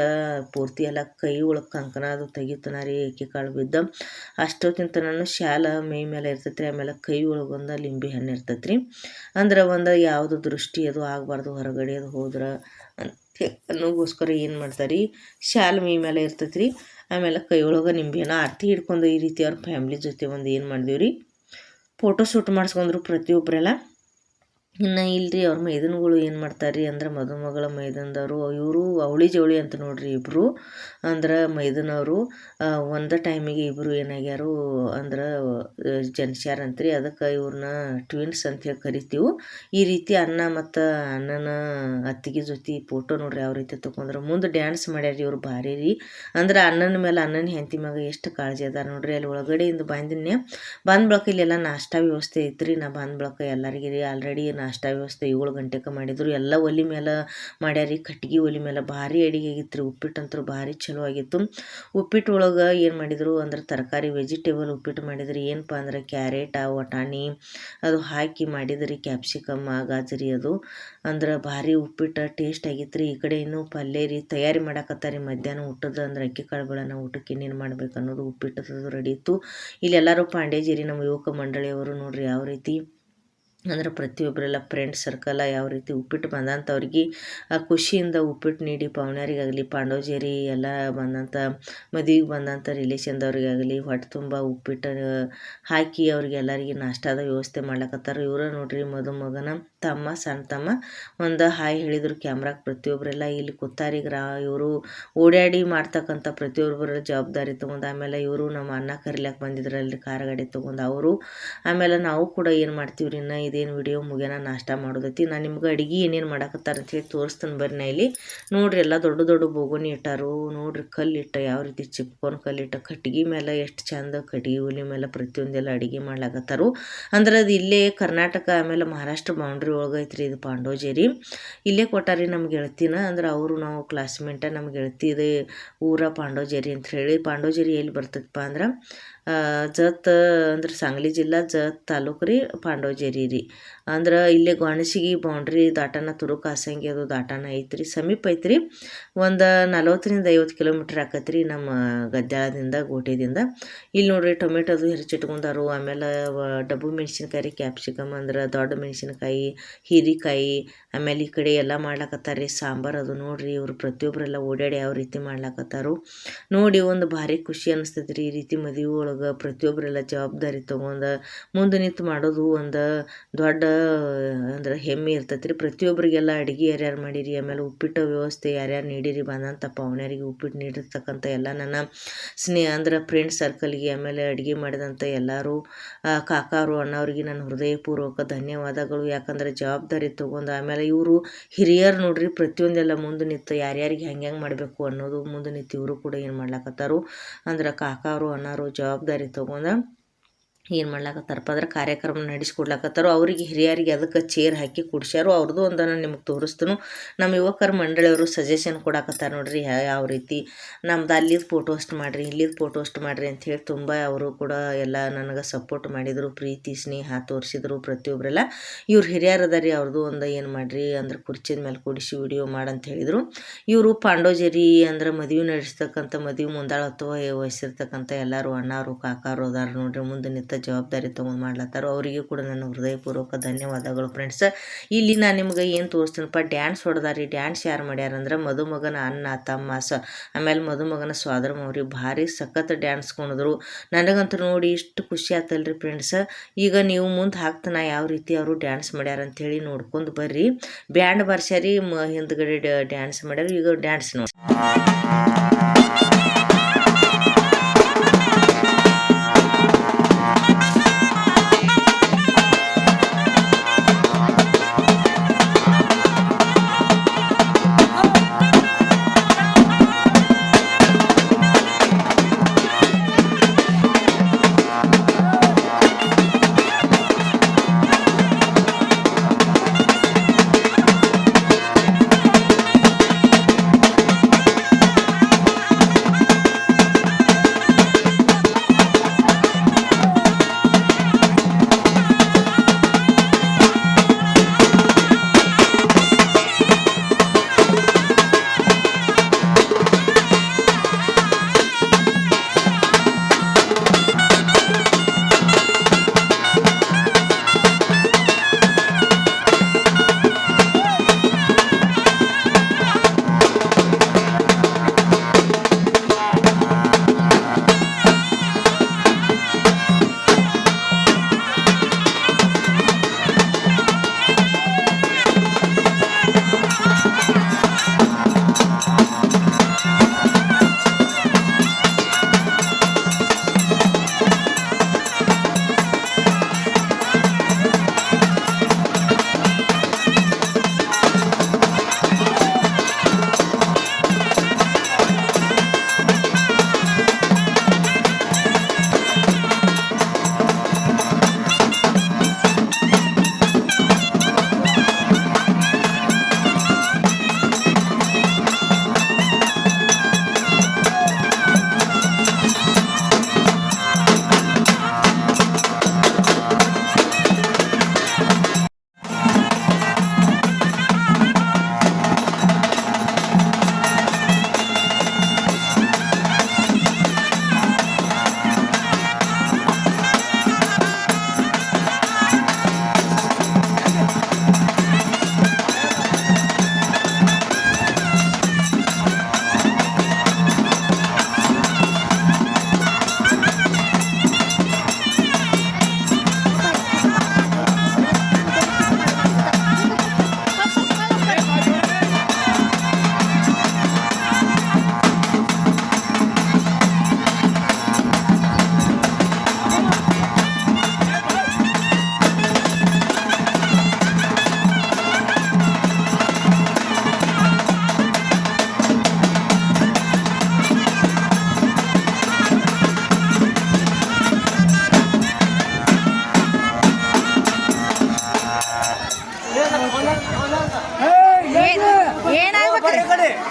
ಪೂರ್ತಿ ಎಲ್ಲ ಕೈ ಒಳಗೆ ಕಂಕಣ ಅದು ತೆಗಿತಾನ ರೀ, ಏಕೆ ಕಾಳು ಬಿದ್ದ ಅಷ್ಟೊತ್ತಿನ ಶಾಲ ಮೈ ಮೇಲೆ ಇರ್ತೈತ್ರಿ. ಆಮೇಲೆ ಕೈ ಒಳಗೊಂದು ಲಿಂಬೆ ಹಣ್ಣು ಇರ್ತೈತ್ರಿ. ಅಂದ್ರೆ ಒಂದು ಯಾವುದು ದೃಷ್ಟಿ ಅದು ಆಗಬಾರ್ದು, ಹೊರಗಡೆ ಅದು ಹೋದ್ರೆ ಅನ್ನೋಗೋಸ್ಕರ ಏನು ಮಾಡ್ತಾರೆ, ಶಾಲ್ ಮೈ ಮೇಲೆ ಇರ್ತೈತ್ರಿ. ಆಮೇಲೆ ಕೈ ಒಳಗೆ ನಿಂಬೆ ಹಣ್ಣು ಆರತಿ ಹಿಡ್ಕೊಂಡು ಈ ರೀತಿ ಅವ್ರ ಫ್ಯಾಮ್ಲಿ ಜೊತೆ ಒಂದು ಏನು ಮಾಡಿದೀವಿ ರೀ, ಫೋಟೋ ಶೂಟ್ ಮಾಡಿಸ್ಕೊಂಡ್ರು ಪ್ರತಿಯೊಬ್ಬರೆಲ್ಲ. ಇನ್ನು ಇಲ್ರಿ ಅವ್ರ ಮೈದನಗಳು ಏನು ಮಾಡ್ತಾರೆ ರೀ ಅಂದ್ರೆ ಮದುಮಗಳ ಮೈದನದವರು ಇವರು ಅವಳಿ ಜವಳಿ ಅಂತ ನೋಡ್ರಿ ಇಬ್ಬರು. ಅಂದ್ರೆ ಮೈದನವರು ಒಂದು ಟೈಮಿಗೆ ಇಬ್ಬರು ಏನಾಗ್ಯಾರು ಅಂದ್ರೆ ಜನಿಸ್ಯಾರಂತ್ರಿ. ಅದಕ್ಕೆ ಇವ್ರನ್ನ ಟ್ವಿನ್ಸ್ ಅಂತೇಳಿ ಕರಿತೀವಿ. ಈ ರೀತಿ ಅಣ್ಣ ಮತ್ತು ಅಣ್ಣನ ಅತ್ತಿಗೆ ಜೊತೆ ಫೋಟೋ ನೋಡ್ರಿ ಯಾವ ರೀತಿ ತೊಗೊಂಡ್ರು. ಮುಂದೆ ಡ್ಯಾನ್ಸ್ ಮಾಡ್ಯಾರ ಇವ್ರು ಭಾರಿ ರೀ. ಅಂದ್ರೆ ಅಣ್ಣನ ಮೇಲೆ ಅಣ್ಣನ ಹೆಂಡತಿ ಮ್ಯಾಗ ಎಷ್ಟು ಕಾಳಜಿ ಅದ ನೋಡ್ರಿ. ಅಲ್ಲಿ ಒಳಗಡೆಯಿಂದ ಬಂದಿನ್ನೆ ಬಂದ ಬಳಕ ಇಲ್ಲೆಲ್ಲ ನಾಷ್ಟಾ ವ್ಯವಸ್ಥೆ ಐತ್ರಿ. ನಾ ಬಂದ ಬಳಕ ಎಲ್ಲರಿಗೆ ರೀ ಆಲ್ರೆಡಿ ನಾಷ್ಟಾ ವ್ಯವಸ್ಥೆ 7 ಗಂಟೆಗೆ ಮಾಡಿದ್ರು. ಎಲ್ಲ ಒಲೆ ಮೇಲೆ ಮಾಡ್ಯಾರಿ, ಕಟ್ಗೆ ಒಲೆ ಮೇಲೆ. ಭಾರಿ ಅಡಿಗೆ ಆಗಿತ್ತು ರೀ. ಉಪ್ಪಿಟ್ಟಂತೂ ಭಾರಿ ಚಲೋ ಆಗಿತ್ತು. ಉಪ್ಪಿಟ್ಟು ಒಳಗೆ ಏನು ಮಾಡಿದರು ಅಂದ್ರೆ ತರಕಾರಿ ವೆಜಿಟೇಬಲ್ ಉಪ್ಪಿಟ್ಟು ಮಾಡಿದ್ರಿ. ಏನಪ್ಪ ಅಂದ್ರೆ ಕ್ಯಾರೆಟ ವಟಾಣಿ ಅದು ಹಾಕಿ ಮಾಡಿದ್ರಿ, ಕ್ಯಾಪ್ಸಿಕಮ್ಮ ಗಾಜರಿ ಅದು. ಅಂದ್ರೆ ಭಾರಿ ಉಪ್ಪಿಟ್ಟು ಟೇಸ್ಟ್ ಆಗಿತ್ತು ರೀ. ಈ ಕಡೆ ಇನ್ನೂ ಪಲ್ಯ ರೀ ತಯಾರಿ ಮಾಡಾಕತ್ತಾರೆ ಮಧ್ಯಾಹ್ನ ಊಟದ. ಅಂದ್ರೆ ಅಕ್ಕಿ ಕಾಳು ಬೆಳೆನ ಊಟಕ್ಕೆ ಇನ್ನೇನು ಮಾಡ್ಬೇಕು ಅನ್ನೋದು ಉಪ್ಪಿಟ್ಟದು ರೆಡಿ ಇತ್ತು. ಇಲ್ಲೆಲ್ಲರೂ ಪಾಂಡೇಜೇರಿ ನಮ್ಮ ಯುವಕ ಮಂಡಳಿಯವರು ನೋಡ್ರಿ ಯಾವ ರೀತಿ ಅಂದ್ರೆ ಪ್ರತಿಯೊಬ್ಬರೆಲ್ಲ ಫ್ರೆಂಡ್ಸ್ ಸರ್ಕಲ್ಲ ಯಾವ ರೀತಿ ಉಪ್ಪಿಟ್ಟು ಬಂದಂಥವ್ರಿಗೆ ಖುಷಿಯಿಂದ ಉಪ್ಪಿಟ್ಟು ನೀಡಿ ಪವನ್ಯಾರಿಗಾಗಲಿ ಪಾಂಡವಜೇರಿ ಎಲ್ಲ ಬಂದಂಥ ಮದುವೆಗೆ ಬಂದಂಥ ರಿಲೇಷನ್ದವ್ರಿಗಾಗಲಿ ಹೊಟ್ಟೆ ತುಂಬ ಉಪ್ಪಿಟ್ಟು ಹಾಕಿ ಅವ್ರಿಗೆ ಎಲ್ಲರಿಗೆ ನಾಷ್ಟಾದ ವ್ಯವಸ್ಥೆ ಮಾಡ್ಲಕತ್ತಾರ. ಇವರ ನೋಡ್ರಿ ಮದುಮಗನ ತಮ್ಮ ಸಣ್ಣ ತಮ್ಮ ಒಂದು ಹಾಯ್ ಹೇಳಿದ್ರು ಕ್ಯಾಮ್ರಾಗೆ. ಪ್ರತಿಯೊಬ್ಬರೆಲ್ಲ ಇಲ್ಲಿ ಕೂತಾರೀಗ ಇವರು ಓಡಾಡಿ ಮಾಡ್ತಕ್ಕಂಥ ಪ್ರತಿಯೊಬ್ಬರ ಜವಾಬ್ದಾರಿ ತೊಗೊಂಡು. ಆಮೇಲೆ ಇವರು ನಮ್ಮ ಅನ್ನ ಕರಿಲಾಕ ಬಂದಿದ್ರಲ್ಲಿ ಕಾರ್ ಗಾಡಿ ತೊಗೊಂಡು ಅವರು. ಆಮೇಲೆ ನಾವು ಕೂಡ ಏನು ಮಾಡ್ತೀವಿ ರೀ, ಇನ್ನು ಇದೇನು ವಿಡಿಯೋ ಮುಗಿಯೋಣ ನಾಷ್ಟ ಮಾಡೋದೈತಿ. ನಾನು ನಿಮ್ಗೆ ಅಡುಗೆ ಏನೇನು ಮಾಡಕತ್ತಾರ ಅಂತೇಳಿ ತೋರಿಸ್ತಾನೆ ಬರ್ರಿ. ನಾ ಇಲ್ಲಿ ನೋಡ್ರಿ ಎಲ್ಲ ದೊಡ್ಡ ದೊಡ್ಡ ಬೋಗುಣಿ ಇಟ್ಟಾರು ನೋಡ್ರಿ. ಕಲ್ಲಿಟ್ಟು ಯಾವ ರೀತಿ ಚಿಪ್ಕೊಂಡು ಕಲ್ಲಿಟ್ಟು ಕಟ್ಗೆ ಮೇಲೆ ಎಷ್ಟು ಚಂದ ಕಟ್ಗೆ ಒಲೆ ಮೇಲೆ ಪ್ರತಿಯೊಂದೆಲ್ಲ ಅಡುಗೆ ಮಾಡ್ಲಾಕತ್ತಾರು. ಅಂದ್ರೆ ಅದು ಇಲ್ಲೇ ಕರ್ನಾಟಕ ಆಮೇಲೆ ಮಹಾರಾಷ್ಟ್ರ ಬೌಂಡ್ರಿ ಒಳಗೆ ಐತ್ರಿ ಇದು ಪಾಂಡವಜೇರಿ. ಇಲ್ಲೇ ಕೊಟ್ಟಾರಿ ನಮ್ಗೆ ಗೆಳತಿನ. ಅಂದ್ರೆ ಅವರು ನಾವು ಕ್ಲಾಸ್ಮೇಟ. ನಮ್ಗೆ ಗೆಳತಿದು ಊರ ಪಾಂಡವಜೇರಿ ಅಂತ ಹೇಳಿ. ಪಾಂಡವಜೇರಿ ಎಲ್ಲಿ ಬರ್ತೈತಪ್ಪ ಅಂದ್ರೆ ಜತ್ ಅಂದ್ರೆ ಸಾಂಗ್ಲಿ ಜಿಲ್ಲಾ ಜತ್ ತಾಲೂಕು ರೀ, ಪಾಂಡವಜೇರಿ ರೀ. ಅಂದ್ರೆ ಇಲ್ಲೇ ಗಾಣಸಿಗೆ ಬೌಂಡ್ರಿ ದಾಟನ ತುರುಕ ಹಾಸಂಗಿ ಅದು ದಾಟನ ಐತ್ರಿ, ಸಮೀಪ ಐತ್ರಿ. ಒಂದು 40ರಿಂದ 50 ಕಿಲೋಮೀಟ್ರ್ ಆಕತ್ರಿ ನಮ್ಮ ಗದ್ಯಾಳದಿಂದ ಗೋಟೆದಿಂದ. ಇಲ್ಲಿ ನೋಡ್ರಿ ಟೊಮೆಟೊದು ಹೆಚ್ಚಿಟ್ಕೊಂಡಾರು. ಆಮೇಲೆ ಡಬ್ಬು ಮೆಣಸಿನ್ಕಾಯಿ ರೀ, ಕ್ಯಾಪ್ಸಿಕಮ್ ಅಂದ್ರೆ ದೊಡ್ಡ ಮೆಣಸಿನ್ಕಾಯಿ, ಹೀರೆಕಾಯಿ. ಆಮೇಲೆ ಈ ಕಡೆ ಎಲ್ಲ ಮಾಡ್ಲಾಕತ್ತಾರೆ ರೀ ಸಾಂಬಾರು ಅದು. ನೋಡ್ರಿ ಇವರು ಪ್ರತಿಯೊಬ್ಬರೆಲ್ಲ ಓಡಾಡಿ ಯಾವ ರೀತಿ ಮಾಡ್ಲಾಕತ್ತಾರು ನೋಡಿ ಒಂದು ಭಾರಿ ಖುಷಿ ಅನಿಸ್ತೈತೆ ರೀ. ಈ ರೀತಿ ಮದುವೆ ಒಳಗೆ ಪ್ರತಿಯೊಬ್ಬರೆಲ್ಲ ಜವಾಬ್ದಾರಿ ತೊಗೊಂಡು ಮುಂದೆ ನಿಂತು ಮಾಡೋದು ಒಂದು ದೊಡ್ಡ ಅಂದ್ರೆ ಹೆಮ್ಮೆ ಇರ್ತೈತೆ ರೀ. ಪ್ರತಿಯೊಬ್ಬರಿಗೆಲ್ಲ ಅಡುಗೆ ಯಾರ್ಯಾರು ಮಾಡಿರಿ, ಆಮೇಲೆ ಉಪ್ಪಿಟ್ಟು ವ್ಯವಸ್ಥೆ ಯಾರ್ಯಾರು ನೀಡಿರಿ, ಬಂದಂಥ ಪವನ್ಯಾರಿಗೆ ಉಪ್ಪಿಟ್ಟು ನೀಡಿರ್ತಕ್ಕಂಥ ಎಲ್ಲ ನನ್ನ ಅಂದ್ರೆ ಫ್ರೆಂಡ್ಸ್ ಸರ್ಕಲ್ಗೆ, ಆಮೇಲೆ ಅಡುಗೆ ಮಾಡಿದಂಥ ಎಲ್ಲರೂ ಕಾಕಾರು ಅಣ್ಣವ್ರಿಗೆ ನನ್ನ ಹೃದಯಪೂರ್ವಕ ಧನ್ಯವಾದಗಳು. ಯಾಕಂದರೆ ಜವಾಬ್ದಾರಿ ತೊಗೊಂಡು ಆಮೇಲೆ ಇವರು ಹಿರಿಯರು ನೋಡ್ರಿ ಪ್ರತಿಯೊಂದೆಲ್ಲ ಮುಂದೆ ನಿಂತು ಯಾರ್ಯಾರಿಗೆ ಹೆಂಗೆ ಮಾಡಬೇಕು ಅನ್ನೋದು ಮುಂದೆ ನಿಂತು ಇವರು ಕೂಡ ಏನು ಮಾಡ್ಲಾಕತ್ತಾರು ಅಂದ್ರೆ ಕಾಕಾರು ಅಣ್ಣಾರು ಜವಾಬ್ದಾರಿ ತೊಗೊಂಡು ಏನು ಮಾಡ್ಲಾಕತ್ತಾರಪ್ಪ ಅಂದ್ರೆ ಕಾರ್ಯಕ್ರಮ ನಡೆಸ್ಕೊಡ್ಲಾಕತ್ತಾರೋ. ಅವರಿಗೆ ಹಿರಿಯರಿಗೆ ಅದಕ್ಕೆ ಚೇರ್ ಹಾಕಿ ಕುಡ್ಸ್ಯಾರು. ಅವ್ರದ್ದು ಒಂದು ನಾನು ನಿಮಗೆ ತೋರಿಸ್ತೇನೆ. ನಮ್ಮ ಯುವಕರ ಮಂಡಳಿಯವರು ಸಜೆಷನ್ ಕೊಡಾಕತ್ತಾರೆ ನೋಡ್ರಿ ಯಾವ ರೀತಿ ನಮ್ದು ಅಲ್ಲಿದ್ದು ಫೋಟೋ ಅಷ್ಟು ಮಾಡಿರಿ, ಇಲ್ಲಿದ್ದು ಫೋಟೋ ಅಷ್ಟು ಮಾಡಿರಿ ಅಂಥೇಳಿ ತುಂಬ ಅವರು ಕೂಡ ಎಲ್ಲ ನನಗೆ ಸಪೋರ್ಟ್ ಮಾಡಿದರು, ಪ್ರೀತಿ ಸ್ನೇಹ ತೋರಿಸಿದ್ರು ಪ್ರತಿಯೊಬ್ಬರೆಲ್ಲ. ಇವ್ರು ಹಿರಿಯರದ ರೀ, ಅವ್ರದ್ದು ಒಂದು ಏನು ಮಾಡಿರಿ ಅಂದ್ರೆ ಕುರ್ಚಿದ ಮೇಲೆ ಕೂಡಿಸಿ ವಿಡಿಯೋ ಮಾಡಂತ ಹೇಳಿದರು. ಇವರು ಪಾಂಡವಜೇರಿ ಅಂದ್ರೆ ಮದುವೆ ನಡೆಸ್ತಕ್ಕಂಥ ಮದುವೆ ಮುಂದಾಳ ಅಥವಾ ವಹಿಸಿರ್ತಕ್ಕಂಥ ಎಲ್ಲರೂ ಅಣ್ಣಾರು ಕಾಕಾರು ಅದಾರ ನೋಡ್ರಿ ಮುಂದೆ ನಿಂತ ಜವಾಬ್ದಾರಿ ತೊಗೊಂಡು ಮಾಡ್ಲತ್ತಾರೋ ಅವರಿಗೆ ಕೂಡ ನನ್ನ ಹೃದಯಪೂರ್ವಕ ಧನ್ಯವಾದಗಳು ಫ್ರೆಂಡ್ಸ್. ಇಲ್ಲಿ ನಾನು ನಿಮ್ಗೆ ಏನು ತೋರಿಸ್ತೀನಪ್ಪ, ಡ್ಯಾನ್ಸ್ ಹೊಡೆದಾರಿ. ಡ್ಯಾನ್ಸ್ ಯಾರು ಮಾಡ್ಯಾರಂದ್ರೆ ಮದುಮಗನ ಅಣ್ಣ ತಮ್ಮ ಆಮೇಲೆ ಮದುಮಗನ ಸ್ವಾದರಮ್ಮ ಅವ್ರಿಗೆ ಭಾರಿ ಸಖತ್ ಡ್ಯಾನ್ಸ್ ಕುಣಿದ್ರು. ನನಗಂತೂ ನೋಡಿ ಇಷ್ಟು ಖುಷಿ ಆತಲ್ರಿ ಫ್ರೆಂಡ್ಸ್. ಈಗ ನೀವು ಮುಂದೆ ಹಾಕ್ತಾನ ಯಾವ ರೀತಿ ಅವರು ಡ್ಯಾನ್ಸ್ ಮಾಡ್ಯಾರ ಅಂಥೇಳಿ ನೋಡ್ಕೊಂಡು ಬರ್ರಿ. ಬ್ಯಾಂಡ್ ಬರ್ಸ್ಯಾರಿ, ಹಿಂದ್ಗಡೆ ಡ್ಯಾನ್ಸ್ ಮಾಡ್ಯಾರ. ಈಗ ಡ್ಯಾನ್ಸ್ ನೋಡಿ.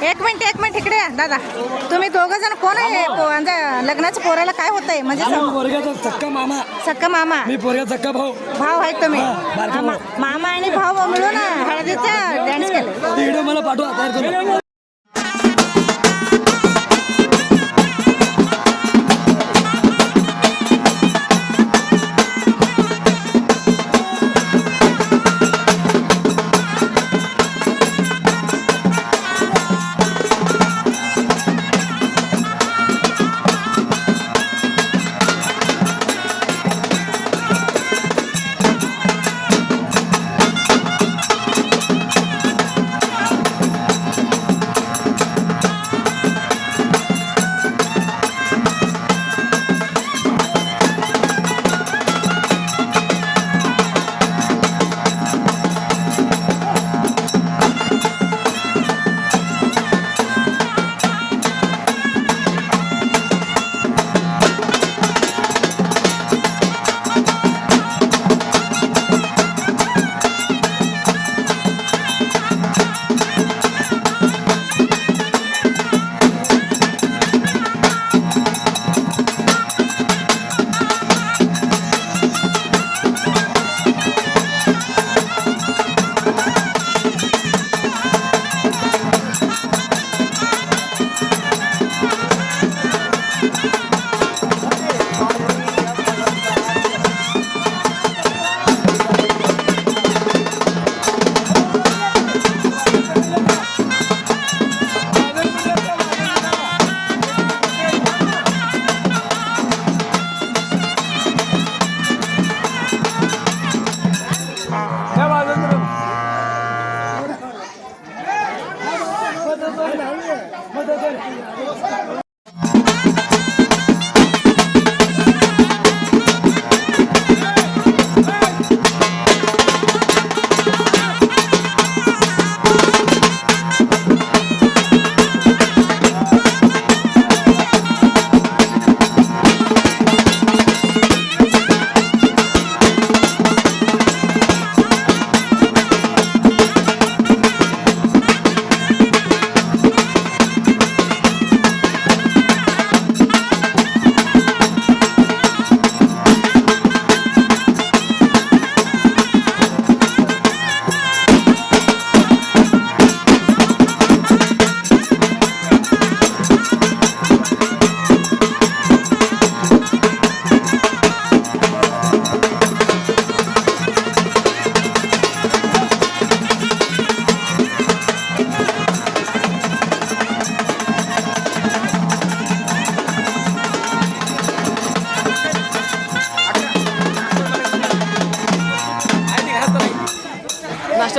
एक मिनिट इकडे दादा, तुम्ही दोघं जण कोण आहे? म्हणजे लग्नाच्या पोराला काय होतंय? म्हणजे सक्का मामा, मी पोरगा सक्का भाऊ आहे तुम्ही. मामा आणि भाऊ मिळून हळदीचा डान्स केला. व्हिडिओ मला पाठवा तयार करून.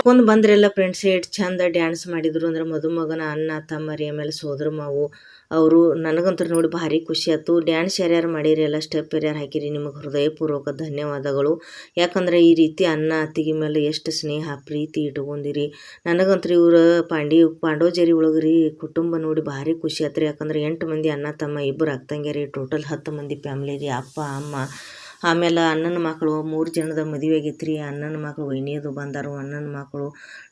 ಕರ್ಕೊಂಡು ಬಂದ್ರೆಲ್ಲ ಫ್ರೆಂಡ್ಸ್ ಎಷ್ಟು ಚಂದ ಡ್ಯಾನ್ಸ್ ಮಾಡಿದ್ರು ಅಂದ್ರೆ ಮದುಮಗನ ಅಣ್ಣ ತಮ್ಮರಿ ಆಮೇಲೆ ಸೋದರ ಮಾವು ಅವರು ನನಗಂತೂ ನೋಡಿ ಭಾರಿ ಖುಷಿ ಆಯ್ತು. ಡ್ಯಾನ್ಸ್ ಯಾರ್ಯಾರು ಮಾಡಿರಿ ಎಲ್ಲ ಸ್ಟೆಪ್ ಯಾರ್ಯಾರು ಹಾಕಿರಿ ನಿಮಗೆ ಹೃದಯಪೂರ್ವಕ ಧನ್ಯವಾದಗಳು. ಯಾಕಂದ್ರೆ ಈ ರೀತಿ ಅಣ್ಣ ಅತ್ತಿಗೆ ಮೇಲೆ ಎಷ್ಟು ಸ್ನೇಹ ಪ್ರೀತಿ ಇಟ್ಕೊಂಡಿರಿ. ನನಗಂತೂ ಇವ್ರ ಪಾಂಡೋಜೇರಿ ಒಳಗ್ರಿ ಕುಟುಂಬ ನೋಡಿ ಭಾರಿ ಖುಷಿ ಆಯ್ತು ರೀ. ಯಾಕಂದ್ರೆ 8 ಮಂದಿ ಅಣ್ಣ ತಮ್ಮ 2 ಅಕ್ಕಂಗ್ಯಾರಿ, ಟೋಟಲ್ 10 ಮಂದಿ ಫ್ಯಾಮ್ಲಿ ರೀ. ಅಪ್ಪ ಅಮ್ಮ ಆಮೇಲೆ ಅಣ್ಣನ ಮಕ್ಕಳು 3 ಜನದ ಮದುವೆ ಆಗೈತೆ ರೀ. ಅಣ್ಣನ ಮಕ್ಕಳು ವೈನಿಯದು ಬಂದಾರು, ಅಣ್ಣನ ಮಕ್ಕಳು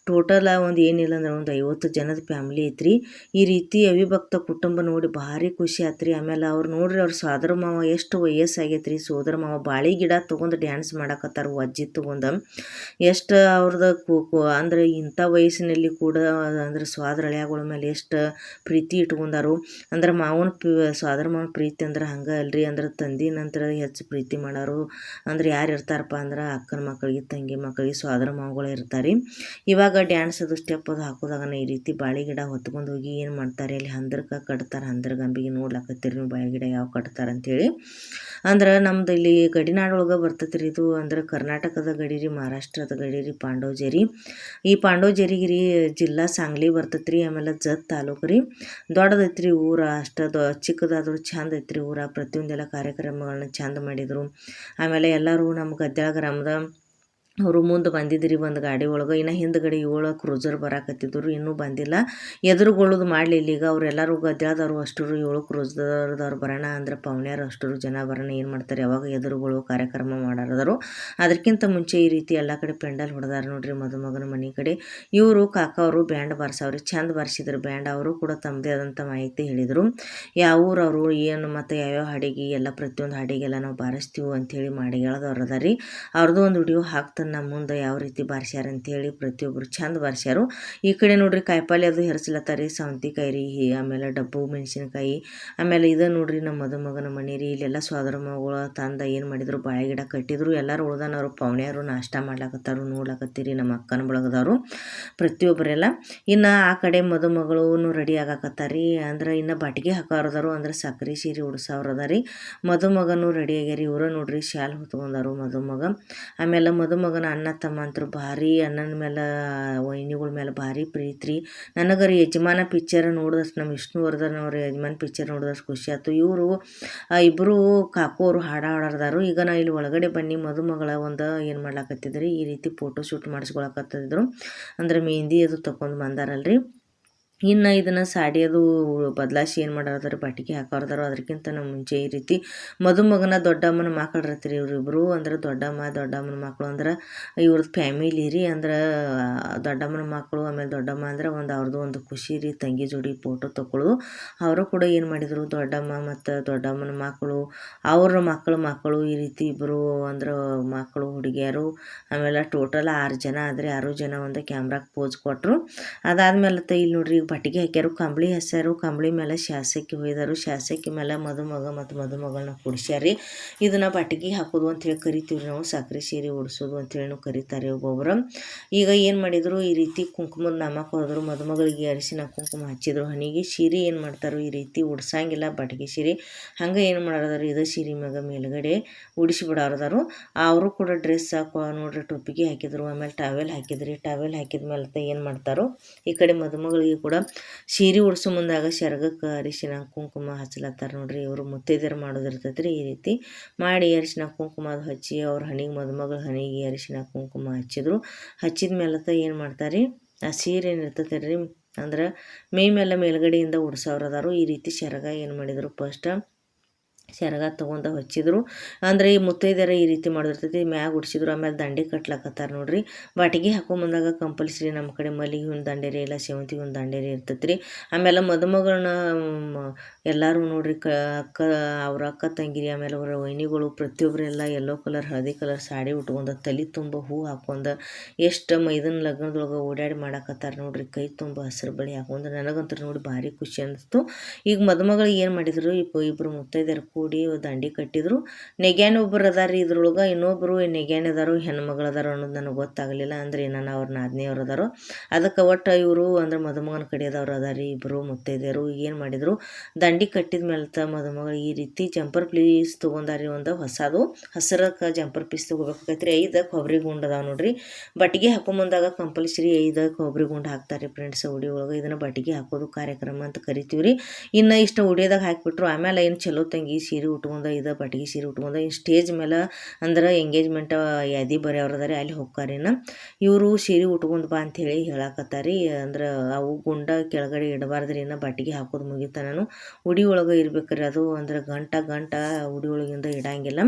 ಟೋಟಲ್ ಒಂದು ಏನಿಲ್ಲ ಅಂದ್ರೆ ಒಂದು 50 ಜನದ ಫ್ಯಾಮ್ಲಿ ಐತ್ರಿ. ಈ ರೀತಿ ಅವಿಭಕ್ತ ಕುಟುಂಬ ನೋಡಿ ಭಾರಿ ಖುಷಿ ಆಯ್ತು ರೀ. ಆಮೇಲೆ ಅವ್ರು ನೋಡ್ರಿ ಅವ್ರ ಸೋದರ ಮಾವ ಎಷ್ಟು ವಯಸ್ಸಾಗೈತೆ ರೀ. ಸೋದರ ಮಾವ ಬಾಳೆ ಗಿಡ ತೊಗೊಂಡು ಡ್ಯಾನ್ಸ್ ಮಾಡಕತ್ತಾರ ಅಜ್ಜಿ ತೊಗೊಂಡು. ಎಷ್ಟು ಅವ್ರದ್ದು ಅಂದ್ರೆ ಇಂಥ ವಯಸ್ಸಿನಲ್ಲಿ ಕೂಡ ಅಂದ್ರೆ ಸೋದರ ಹಳೆಯಗಳ ಮೇಲೆ ಎಷ್ಟು ಪ್ರೀತಿ ಇಟ್ಕೊಂಡಾರು. ಅಂದ್ರೆ ಸೋದರ ಮಾವನ ಪ್ರೀತಿ ಅಂದ್ರೆ ಹಂಗೆ ಅಲ್ರಿ. ಅಂದ್ರೆ ತಂದೆ ನಂತರ ಹೆಚ್ಚು ಪ್ರೀತಿ ಮಾಡೋರು ಅಂದ್ರೆ ಯಾರು ಇರ್ತಾರಪ್ಪ ಅಂದ್ರೆ ಅಕ್ಕನ ಮಕ್ಕಳಿಗೆ, ತಂಗಿ ಮಕ್ಕಳಿಗೆ ಸೋದರ ಮಾವುಗಳು ಇರ್ತಾರೆ. ಇವಾಗ ಡ್ಯಾನ್ಸ್ ಅದು ಸ್ಟೆಪ್ ಅದು ಹಾಕೋದಾಗ ಈ ರೀತಿ ಬಾಳೆ ಗಿಡ ಹೊತ್ಕೊಂಡು ಹೋಗಿ ಏನು ಮಾಡ್ತಾರೆ ಅಲ್ಲಿ ಹಂದರ್ಗೆ ಕಟ್ತಾರೆ. ಹಂದರ್ಗಂಬಿಗೆ ನೋಡ್ಲಾಕತ್ತೀರಿ ನೀವು ಬಾಳೆ ಗಿಡ ಯಾವ ಕಟ್ತಾರೆ ಅಂಥೇಳಿ. ಅಂದ್ರೆ ನಮ್ದು ಇಲ್ಲಿ ಗಡಿನಾಡೊಳಗೆ ಬರ್ತೈತೆ ರೀ ಇದು. ಅಂದ್ರೆ ಕರ್ನಾಟಕದ ಗಡಿ ರೀ, ಮಹಾರಾಷ್ಟ್ರದ ಗಡಿ ರೀ ಪಾಂಡೋಜೇರಿ. ಈ ಪಾಂಡೋಜೇರಿಗೆ ರೀ ಜಿಲ್ಲಾ ಸಾಂಗ್ಲಿ ಬರ್ತೈತೆ ರೀ. ಆಮೇಲೆ ಜತ್ ತಾಲೂಕು ರೀ. ದೊಡ್ಡದೈತೆ ರೀ ಊರ. ಅಷ್ಟು ಚಿಕ್ಕದಾದ್ರು ಚಂದ ಐತೆ ರೀ ಊರ. ಪ್ರತಿಯೊಂದೆಲ್ಲ ಕಾರ್ಯಕ್ರಮಗಳನ್ನ ಚಂದ ಮಾಡಿದರು. ಆಮೇಲೆ ಎಲ್ಲರೂ ನಮ್ಮ ಗದ್ದೆಳ ಗ್ರಾಮದ ಅವರು ಮುಂದೆ ಬಂದಿದ್ರಿ ಒಂದು ಗಾಡಿ ಒಳಗೆ. ಇನ್ನು ಹಿಂದ್ಗಡೆ 7 ಕ್ರೂಸರ್ ಬರಾಕತ್ತಿದ್ರು, ಇನ್ನೂ ಬಂದಿಲ್ಲ. ಎದುರುಗೊಳ್ಳೋದು ಮಾಡಲಿಲ್ಲ. ಈಗ ಅವರೆಲ್ಲರೂ ಗದ್ದೆದವರು ಅಷ್ಟರು 7 ಕ್ರೂಸರ್ದವ್ರು ಬರೋಣ ಅಂದ್ರೆ ಪವನ್ಯಾರು ಅಷ್ಟರು ಜನ ಬರೋಣ ಏನು ಮಾಡ್ತಾರೆ ಯಾವಾಗ ಎದುರುಗೊಳ್ಳೋ ಕಾರ್ಯಕ್ರಮ ಮಾಡಾರದರು. ಅದಕ್ಕಿಂತ ಮುಂಚೆ ಈ ರೀತಿ ಎಲ್ಲ ಕಡೆ ಪೆಂಡಲ್ ಹೊಡೆದಾರ ನೋಡ್ರಿ ಮದುಮಗನ ಮನೆ ಕಡೆ. ಇವರು ಕಾಕ ಅವರು ಬ್ಯಾಂಡ್ ಬಾರಿಸವ್ರಿ, ಚಂದ ಬಾರಿಸಿದ್ರು ಬ್ಯಾಂಡ್. ಅವರು ಕೂಡ ತಮ್ಮದೇ ಆದಂಥ ಮಾಹಿತಿ ಹೇಳಿದರು. ಯಾವ ಊರವರು ಏನು ಮತ್ತು ಯಾವ್ಯಾವ ಹಾಡಿಗೆ ಎಲ್ಲ ಪ್ರತಿಯೊಂದು ಹಾಡಿಗೆಲ್ಲ ನಾವು ಬಾರಿಸ್ತೀವಿ ಅಂಥೇಳಿ ಮಾಡಿ ಹೇಳೋದವ್ರು ಅದ ರೀ. ಅವ್ರದ್ದು ಒಂದು ವಿಡಿಯೋ ಹಾಕ್ತಾನೆ ನಮ್ಮ ಮುಂದೆ ಯಾವ ರೀತಿ ಬಾರಿಸ್ಯಾರ ಅಂಥೇಳಿ. ಪ್ರತಿಯೊಬ್ಬರು ಚಂದ ಬಾರಿಸ್ಯಾರು. ಈ ಕಡೆ ನೋಡ್ರಿ ಕಾಯಿಪಲ್ಲೆ ಅದು ಹೆರ್ಸ್ಲತ್ತಾರಿ. ಸೌಂತಿಕಾಯಿ ರೀ, ಆಮೇಲೆ ಡಬ್ಬು ಮೆಣಸಿನ್ಕಾಯಿ. ಆಮೇಲೆ ಇದು ನೋಡ್ರಿ ನಮ್ಮ ಮದುಮಗನ ಮನೆ ರೀ. ಇಲ್ಲೆಲ್ಲ ಸೋದರ ಮಗಳು ತಂದ ಏನು ಮಾಡಿದ್ರು ಬಾಳೆ ಗಿಡ ಕಟ್ಟಿದ್ರು. ಎಲ್ಲರೂ ಉಳ್ದನವರು ಪವನ್ಯಾರು ನಾಷ್ಟ ಮಾಡ್ಲಾಕತ್ತಾರು ನೋಡ್ಲಾಕತ್ತೀರಿ ನಮ್ಮ ಅಕ್ಕನ ಬಳಗದವರು ಪ್ರತಿಯೊಬ್ಬರೆಲ್ಲ. ಇನ್ನು ಆ ಕಡೆ ಮದುಮಗಳು ರೆಡಿ ಆಗಾಕತ್ತಾರಿ. ಅಂದ್ರೆ ಇನ್ನು ಬಾಟಿಗೆ ಹಾಕೋರದಾರು ಅಂದ್ರೆ ಸಕ್ರೆ ಸೀರೆ ಉಡ್ಸೋರದ ರೀ. ಮದುಮಗನು ರೆಡಿ ಆಗ್ಯಾರಿ. ಇವರು ನೋಡ್ರಿ ಶಾಲ್ ಹೊತ್ಕೊಂಡಾರು ಮದುಮಗ. ಆಮೇಲೆ ಮದುಮಗನ ಅಣ್ಣ ತಮ್ಮ ಅಂತರು ಭಾರಿ ಅಣ್ಣನ ಮೇಲೆ ವೈನಿಗಳ ಮೇಲೆ ಭಾರಿ ಪ್ರೀತಿ ರೀ. ನನಗರಿ ಯಜಮಾನ ಪಿಕ್ಚರ್ ನೋಡಿದಷ್ಟು ನಮ್ಮ ವಿಷ್ಣುವರ್ಧನ್ ಅವ್ರ ಯಜಮಾನ್ ಪಿಕ್ಚರ್ ನೋಡಿದಷ್ಟು ಖುಷಿ ಆಯ್ತು. ಇವರು ಇಬ್ಬರು ಕಾಕೋರು ಹಾಡಾಡೋದಾರು. ಈಗ ನಾ ಇಲ್ಲಿ ಒಳಗಡೆ ಬನ್ನಿ ಮದುಮಗಳ ಒಂದು ಏನು ಮಾಡ್ಲಾಕತ್ತಿದ್ರಿ ಈ ರೀತಿ ಫೋಟೋ ಶೂಟ್ ಮಾಡಿಸ್ಕೊಳಕತ್ತಿದ್ರು. ಅಂದ್ರೆ ಮೆಹಂದಿ ಅದು ತಗೊಂಡು ಬಂದಾರಲ್ರಿ. ಇನ್ನು ಇದನ್ನು ಸಾಡಿ ಅದು ಬದಲಾಯಿಸಿ ಏನು ಮಾಡೋದಾರು ಬಾಟಿಗೆ ಹಾಕೋರ್ದಾರು. ಅದಕ್ಕಿಂತ ಮುಂಚೆ ಈ ರೀತಿ ಮದುಮಗನ ದೊಡ್ಡಮ್ಮನ ಮಕ್ಕಳು ಇರ್ತೀರಿ ಇವರಿಬ್ಬರು. ಅಂದ್ರೆ ದೊಡ್ಡಮ್ಮನ ಮಕ್ಕಳು ಅಂದ್ರೆ ಇವ್ರದ್ದು ಫ್ಯಾಮಿಲಿ ರೀ. ಅಂದ್ರೆ ದೊಡ್ಡಮ್ಮನ ಮಕ್ಕಳು ಆಮೇಲೆ ದೊಡ್ಡಮ್ಮ ಅಂದ್ರೆ ಅವ್ರದ್ದು ಒಂದು ಖುಷಿ ರೀ ತಂಗಿ ಜೋಡಿ ಫೋಟೋ ತಗೊಳ್ಳೋದು. ಅವರು ಕೂಡ ಏನು ಮಾಡಿದರು ದೊಡ್ಡಮ್ಮ ಮತ್ತು ದೊಡ್ಡಮ್ಮನ ಮಕ್ಕಳು ಅವ್ರ ಮಕ್ಕಳು ಈ ರೀತಿ ಇಬ್ಬರು ಅಂದ್ರೆ ಮಕ್ಕಳು ಹುಡುಗಿಯರು ಆಮೇಲೆ ಟೋಟಲ್ 6 ಜನ ಆದರೆ 6 ಜನ ಒಂದು ಕ್ಯಾಮ್ರಾಗೆ ಪೋಸ್ ಕೊಟ್ಟರು. ಅದಾದ್ಮೇಲೆ ಇಲ್ಲಿ ನೋಡ್ರಿ ಬಟ್ಟಿಗೆ ಹಾಕ್ಯಾರು, ಕಂಬಳಿ ಹಸ್ಯಾರು. ಕಂಬಳಿ ಮೇಲೆ ಶಾಸಕಿ ಹೊಯ್ದಾರು. ಶಾಸಕಿ ಮೇಲೆ ಮದುಮಗ ಮತ್ತು ಮದುಮಗಳನ್ನ ಕುಡಿಸ್ಯಾರಿ. ಇದನ್ನು ಬಟ್ಟಿಗೆ ಹಾಕೋದು ಅಂಥೇಳಿ ಕರಿತೀವಿ ನಾವು. ಸಕ್ರೆ ಸೀರೆ ಉಡಿಸೋದು ಅಂಥೇಳಿ ಕರೀತಾರೆ ಒಬ್ಬೊಬ್ರು. ಈಗ ಏನು ಮಾಡಿದರು ಈ ರೀತಿ ಕುಂಕುಮದ ನಾಮಕ ಹೋದರು. ಮದುಮಗಳಿಗೆ ಅರಿಶಿನ ಕುಂಕುಮ ಹಚ್ಚಿದ್ರು. ಹಣಿಗೆ ಸೀರೆ ಏನು ಮಾಡ್ತಾರೋ ಈ ರೀತಿ ಉಡ್ಸಂಗಿಲ್ಲ ಬಟ್ಟಿಗೆ ಸೀರೆ. ಹಂಗೆ ಏನು ಮಾಡೋದಾರು ಇದು ಸೀರೆ ಮೇಲ್ಗಡೆ ಉಡಿಸಿಬಿಡೋರದಾರು. ಅವರು ಕೂಡ ಡ್ರೆಸ್ ನೋಡ್ರಿ ಟೊಪ್ಪಿಗೆ ಹಾಕಿದ್ರು. ಆಮೇಲೆ ಟಾವೆಲ್ ಹಾಕಿದ್ರಿ. ಟಾವೆಲ್ ಹಾಕಿದ ಮೇಲೆ ಏನು ಮಾಡ್ತಾರೋ ಈ ಕಡೆ ಮದುಮಗಳಿಗೆ ಕೂಡ ಸೀರೆ ಉಡ್ಸೋ ಮುಂದಾಗ ಶರ್ಗಕ್ಕೆ ಅರಿಶಿನ ಕುಂಕುಮ ಹಚ್ಚಲತ್ತಾರ ನೋಡ್ರಿ. ಇವರು ಮುತ್ತೈದೆಯರು ಮಾಡೋದಿರ್ತೈತೆ ರೀ. ಈ ರೀತಿ ಮಾಡಿ ಅರಿಶಿನ ಕುಂಕುಮ ಅದು ಹಚ್ಚಿ ಅವ್ರ ಹಣಿಗೆ ಮದುಮಗಳ ಹಣಿಗೆ ಅರಿಶಿನ ಕುಂಕುಮ ಹಚ್ಚಿದ್ರು. ಹಚ್ಚಿದ ಮೇಲೆ ಏನು ಮಾಡ್ತಾರೆ ಆ ಸೀರೆ ಏನಿರ್ತೈತೆ ರೀ ಅಂದ್ರೆ ಮೇಲೆ ಮೇಲ್ಗಡೆಯಿಂದ ಉಡ್ಸೋರದಾರು. ಈ ರೀತಿ ಶರ್ಗ ಏನು ಮಾಡಿದರು ಫಸ್ಟ್ ಶರ್ಗ ತೊಗೊಂಡು ಹಚ್ಚಿದ್ರು. ಅಂದರೆ ಈ ಮುತ್ತೈದೆಯರ ಈ ರೀತಿ ಮಾಡಿರ್ತೈತಿ. ಮ್ಯಾಗ ಉಡ್ಸಿದ್ರು. ಆಮೇಲೆ ದಂಡೆ ಕಟ್ಲಾಕತ್ತಾರ ನೋಡ್ರಿ. ಬಾಟಿಗೆ ಹಾಕೊಂಬಂದಾಗ ಕಂಪಲ್ಸರಿ ನಮ್ಮ ಕಡೆ ಮಲ್ಲಿಗೆ ಹೂವಿನ ದಂಡೇರಿ ಇಲ್ಲ ಸೇವಂತಿಗೆ ಹೂವಿನ ದಂಡೇರಿ ಇರ್ತೈತೆ ರೀ. ಆಮೇಲೆ ಮದುಮಗಳನ್ನ ಎಲ್ಲರೂ ನೋಡ್ರಿ ಅವ್ರ ಅಕ್ಕ ತಂಗಿರಿ ಆಮೇಲೆ ಅವರ ವೈನಿಗಳು ಪ್ರತಿಯೊಬ್ಬರೆಲ್ಲ ಯೆಲ್ಲೋ ಕಲರ್ ಹಳದಿ ಕಲರ್ ಸಾಡಿ ಉಟ್ಕೊಂಡು ತಲೆ ತುಂಬ ಹೂ ಹಾಕ್ಕೊಂಡು ಎಷ್ಟು ಮೈದನ ಲಗ್ನದೊಳಗೆ ಓಡಾಡಿ ಮಾಡಾಕತ್ತಾರ ನೋಡ್ರಿ. ಕೈ ತುಂಬ ಹಸಿರು ಬಳಿ ಹಾಕೊಂಡು ನನಗಂತೂ ನೋಡಿ ಭಾರಿ ಖುಷಿ ಅನ್ನಿಸ್ತು. ಈಗ ಮದುಮಗಳಿಗೆ ಏನು ಮಾಡಿದ್ರು ಇಬ್ಬರು ಮುತ್ತೈದೆಯರು ಕೂಡಿ ದಂಡಿ ಕಟ್ಟಿದ್ರು. ನೆಗ್ಯಾನ ಒಬ್ಬರು ಅದಾರ ಇದ್ರೊಳಗೆ, ಇನ್ನೊಬ್ಬರು ನೆಗ್ಯಾನ ಅದಾರು ಹೆಣ್ಮಗಳು ಅದಾರ ಅನ್ನೋದು ನನಗೆ ಗೊತ್ತಾಗಲಿಲ್ಲ. ಅಂದ್ರೆ ಏನಾನ ಅವ್ರ ನಾದಿನಿಯವ್ರು ಅದಾರೋ. ಅದಕ್ಕೆ ಒಟ್ಟು ಇವರು ಅಂದ್ರೆ ಮದುಮಗನ ಕಡೆಯದವ್ರು ಅದಾರಿ ಇಬ್ಬರು ಮುತ್ತೈದೆಯರು. ಏನು ಮಾಡಿದರು, ದಂಡಿ ಕಟ್ಟಿದ ಮೇಲೆ ಮದುಮಗಳು ಈ ರೀತಿ ಜಂಪರ್ ಪೀಸ್ ತೊಗೊಂಡಾರಿ. ಒಂದು ಹೊಸದು ಹಸಿರಕ್ಕೆ ಜಂಪರ್ ಪೀಸ್ ತೊಗೋಬೇಕಾಗೈತ್ರಿ. 5 ಕೊಬ್ಬರಿ ಗುಂಡು ಅದಾವೆ ನೋಡ್ರಿ. ಬಟ್ಟಿಗೆ ಹಾಕೊಂಬಂದಾಗ ಕಂಪಲ್ಸರಿ 5 ಕೊಬ್ಬರಿ ಗುಂಡು ಹಾಕ್ತಾರೆ ಫ್ರೆಂಡ್ಸ್ ಉಡಿ ಒಳಗೆ. ಇದನ್ನು ಬಟ್ಟಿಗೆ ಹಾಕೋದು ಕಾರ್ಯಕ್ರಮ ಅಂತ ಕರಿತೀವಿ ರೀ. ಇನ್ನು ಇಷ್ಟು ಉಡಿಯೋದಾಗ ಹಾಕಿಬಿಟ್ರು. ಆಮೇಲೆ ಏನು ಚಲೋ ತಂಗಿ ಸೀರೆ ಉಟ್ಕೊಂಡು ಬಟ್ಟಿಗೆ ಸೀರೆ ಉಟ್ಕೊಂಡು ಸ್ಟೇಜ್ ಮೇಲೆ ಅಂದ್ರೆ ಎಂಗೇಜ್ಮೆಂಟ್ ಯಾದಿ ಬರೆಯವ್ರದಾರೆ ಅಲ್ಲಿ ಹೋಗ್ಕಾರಿನ. ಇವರು ಸೀರೆ ಉಟ್ಕೊಂಡು ಬಾ ಅಂಥೇಳಿ ಹೇಳಕತ್ತಾರಿ. ಅಂದ್ರೆ ಅವು ಗುಂಡ ಕೆಳಗಡೆ ಇಡಬಾರ್ದ್ರಿ. ಇನ್ನು ಬಟ್ಟಿಗೆ ಹಾಕೋದು ಮುಗಿತ ನಾನು ಉಡಿ ಒಳಗೆ ಇರ್ಬೇಕ್ರಿ. ಅದು ಅಂದ್ರೆ ಗಂಟ ಉಡಿ ಒಳಗಿಂದ ಇಡಂಗಿಲ್ಲ.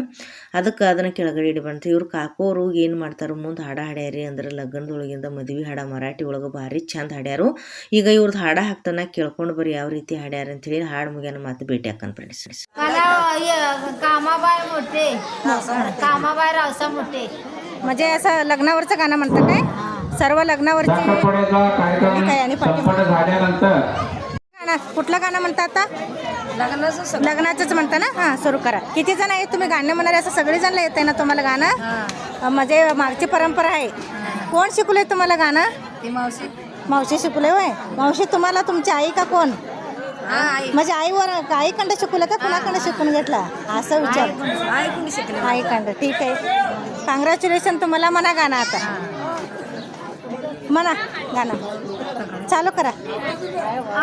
ಅದಕ್ಕೆ ಅದನ್ನು ಕೆಳಗಡೆ ಇಡಬಾರ್ದು. ಇವ್ರು ಕಾಕೋರು ಏನು ಮಾಡ್ತಾರೋ ಮುಂದೆ ಹಾಡ ಹಾಡ್ಯಾರಿ. ಅಂದ್ರೆ ಲಗ್ನದೊಳಗಿಂದ ಮದುವೆ ಹಾಡ ಮರಾಠಿ ಒಳಗೆ ಭಾರಿ ಚಂದ ಹಾಡ್ಯಾರು. ಈಗ ಇವ್ರದ್ದು ಹಾಡ ಹಾಕ್ತಾನ ಕೇಳ್ಕೊಂಡು ಬರೀ ಯಾವ ರೀತಿ ಹಾಡ್ಯಾರ ಅಂತೇಳಿ ಹಾಡು ಮುಗಿಯನ ಮಾತು ಭೇಟಿ ಹಾಕನ್ ಫ್ರೆಂಡ್ಸ್. कामाबाई मोठे, कामाबाई रावसा मोठे. म्हणजे असं लग्नावरचं गाणं म्हणतात काय? सर्व लग्नावरचे काय आणि गाणं कुठलं गाणं म्हणतात आता? लग्नाचंच म्हणता ना. हां सुरू करा. किती जण आहेत तुम्ही गाणं म्हणणारे? असं सगळेजण येत आहे ना तुम्हाला गाणं? म्हणजे मागची परंपरा आहे. कोण शिकवलंय तुम्हाला गाणं? मावशी शिकवलंय होय. मावशी तुम्हाला तुमची आई का कोण? म्हणजे आईकडं शिकवलं का कुणाकडं शिकून घेतला असं विचार? आईकडं. ठीक आहे. कॉंग्रॅच्युलेशन तुम्हाला. म्हणा गाणं आता. म्हणा गाणं चालू करा.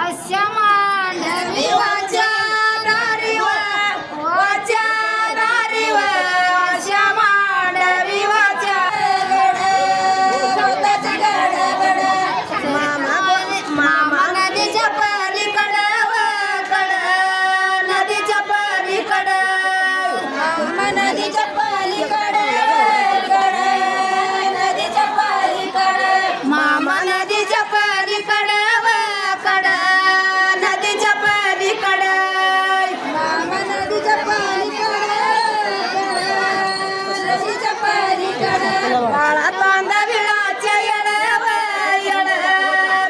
अशा मांडवी वाच्या दारीवर, वाच्या दारीवर, अशा मांडवी वाच्या गडगड, मामा नदीच्या पलीकडं नदीच्या पलीकडं, मामा नदीच्या पलीकडं नदीच्या पलीकडं, मामा नदीच्या पलीकडं नदीच्या पलीकडं, मामा नदीच्या नदीच्या पलीकडं, बाळा तांदा बिळाच्या येड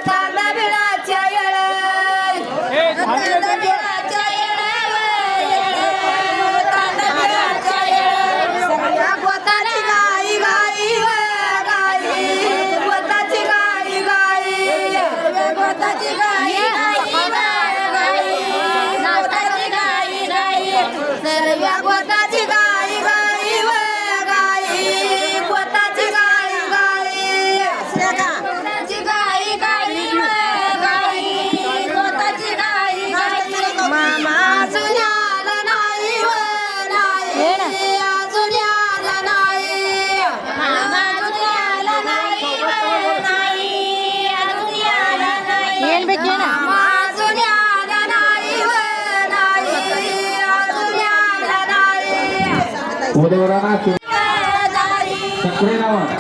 तांदा बिळाच्या येड तांदा बिळाच्या येड तांदा बिळाच्या येड, सगळ्या गोताची गाई गाई गाई, गोताची गाई गाई, गोताची गाई गाई गाई, नाताची गाई गाई, सर्व्या गोताची गाई गाई गाई, गोताची गाई गाई, गोताची गाई गाई गाई, गोताची गाई गाई. मामा अजून आला नाही नाही, अजून आला नाही, मामा अजून आला नाही नाही, अजून आला नाही. ಏನ್ ಬೇಕು ಹೇಳ? मामा अजून आला नाही नाही, अजून आला नाही.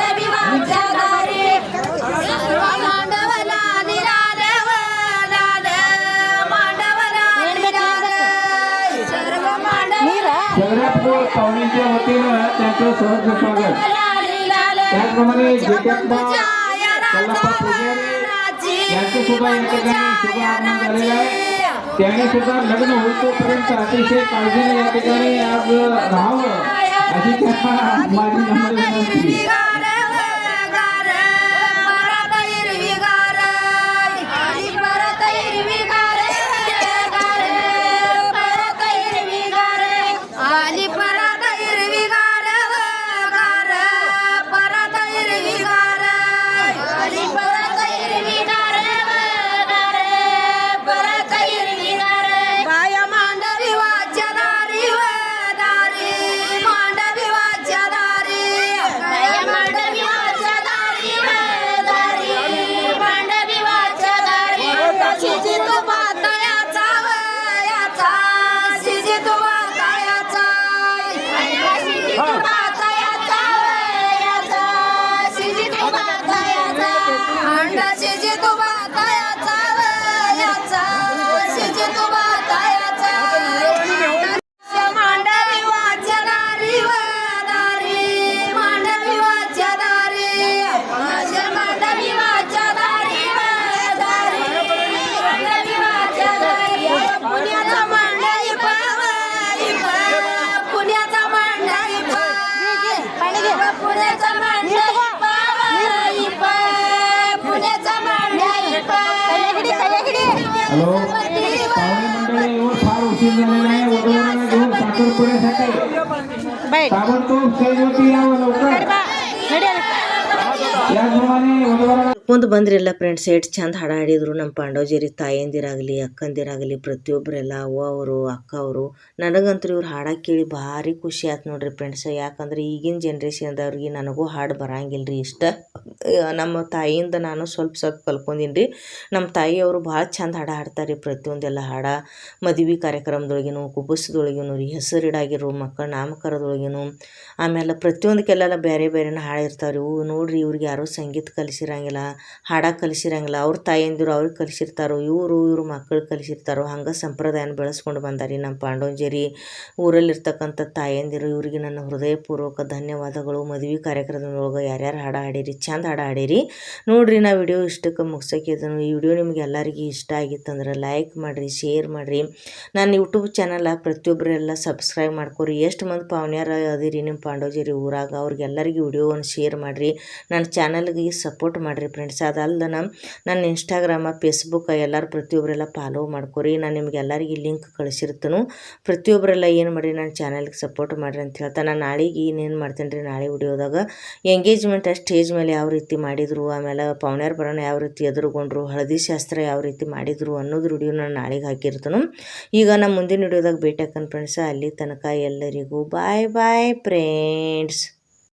नवी वाच्या दारी, सर्व मांडवला निराल, मांडवला निराल, सर्व ನೀರಾ? जगन्नाथपूर पाहुण्यांच्या वतीनं त्यांचं सहर्ष स्वागत. त्याचप्रमाणे जेकप्पा कल्लप्पा पुजारी यांचं सुद्धा या ठिकाणी शुभ आगमन झालेलं आहे. त्यांनी सुद्धा लग्न होईतोपर्यंत अतिशय काळजीने या ठिकाणी आज राहावं अशी त्यांना माझी नम्र विनंती. बाया मांडवी वाच्या दारी, मांडवी वाच्या दारी, ರೈಟ್ ताबडतोब स्टेजवरती यावं लवकर. ನಡಿ याचप्रमाणे वधूवराला ಒಂದು ಬಂದ್ರಿಲ್ಲ ಫ್ರೆಂಡ್ಸ್ ಎಷ್ಟು ಚಂದ ಹಾಡು ಹಾಡಿದ್ರು ನಮ್ಮ ಪಾಂಡವಜೇರಿ ತಾಯಂದಿರಾಗಲಿ ಅಕ್ಕಂದಿರಾಗಲಿ ಪ್ರತಿಯೊಬ್ಬರೆಲ್ಲ ಅವ್ವ ಅವರು ಅಕ್ಕ ಅವರು ನನಗಂತೂ ಇವ್ರು ಹಾಡಕ್ಕೆ ಕೇಳಿ ಭಾರಿ ಖುಷಿ ಆಯ್ತು ನೋಡ್ರಿ ಫ್ರೆಂಡ್ಸ್. ಯಾಕಂದ್ರೆ ಈಗಿನ ಜನ್ರೇಷನ್ದವ್ರಿಗೆ ನನಗೂ ಹಾಡು ಬರಂಗಿಲ್ಲ ರೀ ಇಷ್ಟ. ನಮ್ಮ ತಾಯಿಯಿಂದ ನಾನು ಸ್ವಲ್ಪ ಕಲ್ಕೊಂಡಿನಿ ರೀ. ನಮ್ಮ ತಾಯಿಯವರು ಭಾಳ ಚಂದ ಹಾಡು ಹಾಡ್ತಾರೆ. ಪ್ರತಿಯೊಂದೆಲ್ಲ ಹಾಡ ಮದುವೆ ಕಾರ್ಯಕ್ರಮದೊಳಗಿನೂ ಕುಬುಸದೊಳಗಿನೂ ರೀ ಹೆಸರಿಡಾಗಿರೋ ಮಕ್ಕಳ ನಾಮಕರಣದೊಳಗಿನೂ ಆಮೇಲೆ ಪ್ರತಿಯೊಂದಕ್ಕೆಲ್ಲ ಬೇರೆ ಬೇರೆನ ಹಾಡಿರ್ತಾವ್ರಿ. ಇವು ನೋಡ್ರಿ ಇವ್ರಿಗೆ ಯಾರೂ ಸಂಗೀತ ಕಲಿಸಿರಂಗಿಲ್ಲ, ಹಾಡಕ್ಕೆ ಕಲಿಸಿರಂಗಿಲ್ಲ. ಅವ್ರ ತಾಯಂದಿರು ಅವ್ರಿಗೆ ಕಲಿಸಿರ್ತಾರೋ, ಇವ್ರ ಮಕ್ಕಳು ಕಲಿಸಿರ್ತಾರೋ. ಹಂಗೆ ಸಂಪ್ರದಾಯನ ಬೆಳೆಸ್ಕೊಂಡು ಬಂದಾರಿ ನಮ್ಮ ಪಾಂಡವಂಜೇರಿ ಊರಲ್ಲಿರ್ತಕ್ಕಂಥ ತಾಯಂದಿರು. ಇವ್ರಿಗೆ ನನ್ನ ಹೃದಯಪೂರ್ವಕ ಧನ್ಯವಾದಗಳು. ಮದುವೆ ಕಾರ್ಯಕ್ರಮದೊಳಗೆ ಯಾರ್ಯಾರು ಹಾಡು ಹಾಡಿರಿ, ಚಂದ ಹಾಡು ಹಾಡಿರಿ ನೋಡ್ರಿ. ನಾ ವಿಡಿಯೋ ಇಷ್ಟಕ್ಕೆ ಮುಗಿಸೋಕಿದ್ದನು. ಈ ವಿಡಿಯೋ ನಿಮ್ಗೆ ಎಲ್ಲರಿಗೂ ಇಷ್ಟ ಆಗಿತ್ತಂದ್ರೆ ಲೈಕ್ ಮಾಡಿರಿ, ಶೇರ್ ಮಾಡಿರಿ. ನನ್ನ ಯೂಟ್ಯೂಬ್ ಚಾನಲ್ ಪ್ರತಿಯೊಬ್ಬರೆಲ್ಲ ಸಬ್ಸ್ಕ್ರೈಬ್ ಮಾಡ್ಕೊರಿ. ಎಷ್ಟು ಮಂದಿ ಪಾವನ್ಯಾರ ಅದಿರಿ ನಿಮ್ಮ ಪಾಂಡವಜೇರಿ ಊರಾಗ ಅವ್ರಿಗೆಲ್ಲರಿಗೂ ವಿಡಿಯೋವನ್ನು ಶೇರ್ ಮಾಡಿರಿ. ನನ್ನ ಚಾನಲ್ಗೆ ಸಪೋರ್ಟ್ ಮಾಡಿರಿ ಫ್ರೆಂಡ್ಸ್. ಅದಲ್ದ ನನ್ನ ಇನ್ಸ್ಟಾಗ್ರಾಮ ಫೇಸ್ಬುಕ್ ಎಲ್ಲರೂ ಪ್ರತಿಯೊಬ್ಬರೆಲ್ಲ ಫಾಲೋ ಮಾಡ್ಕೊರಿ. ನಾನು ನಿಮ್ಗೆ ಎಲ್ಲರಿಗೂ ಲಿಂಕ್ ಕಳಿಸಿರ್ತೇನೆ. ಪ್ರತಿಯೊಬ್ಬರೆಲ್ಲ ಏನು ಮಾಡಿರಿ ನನ್ನ ಚಾನಲ್ಗೆ ಸಪೋರ್ಟ್ ಮಾಡಿರಿ ಅಂತ ಹೇಳ್ತಾ ನಾನು ನಾಳೆಗೆ ಇನ್ನೇನು ಮಾಡ್ತೇನೆ ರೀ. ನಾಳೆ ವಿಡಿಯೋದಾಗ ಎಂಗೇಜ್ಮೆಂಟ್ ಸ್ಟೇಜ್ ಮೇಲೆ ಯಾವ ರೀತಿ ಮಾಡಿದರು, ಆಮೇಲೆ ಪವನ್ಯಾರ ಬರೋಣ ಯಾವ ರೀತಿ ಎದುರುಗೊಂಡ್ರು, ಹಳದಿ ಶಾಸ್ತ್ರ ಯಾವ ರೀತಿ ಮಾಡಿದರು ಅನ್ನೋದು ವಿಡಿಯೋ ನಾನು ನಾಳೆಗೆ ಹಾಕಿರ್ತೇನೆ. ಈಗ ನಮ್ಮ ಮುಂದಿನ ವಿಡಿಯೋದಾಗ ಭೇಟಿ ಹಾಕೋಣ ಫ್ರೆಂಡ್ಸ್. ಅಲ್ಲಿ ತನಕ ಎಲ್ಲರಿಗೂ ಬಾಯ್ ಬಾಯ್ ಫ್ರೆಂಡ್ಸ್.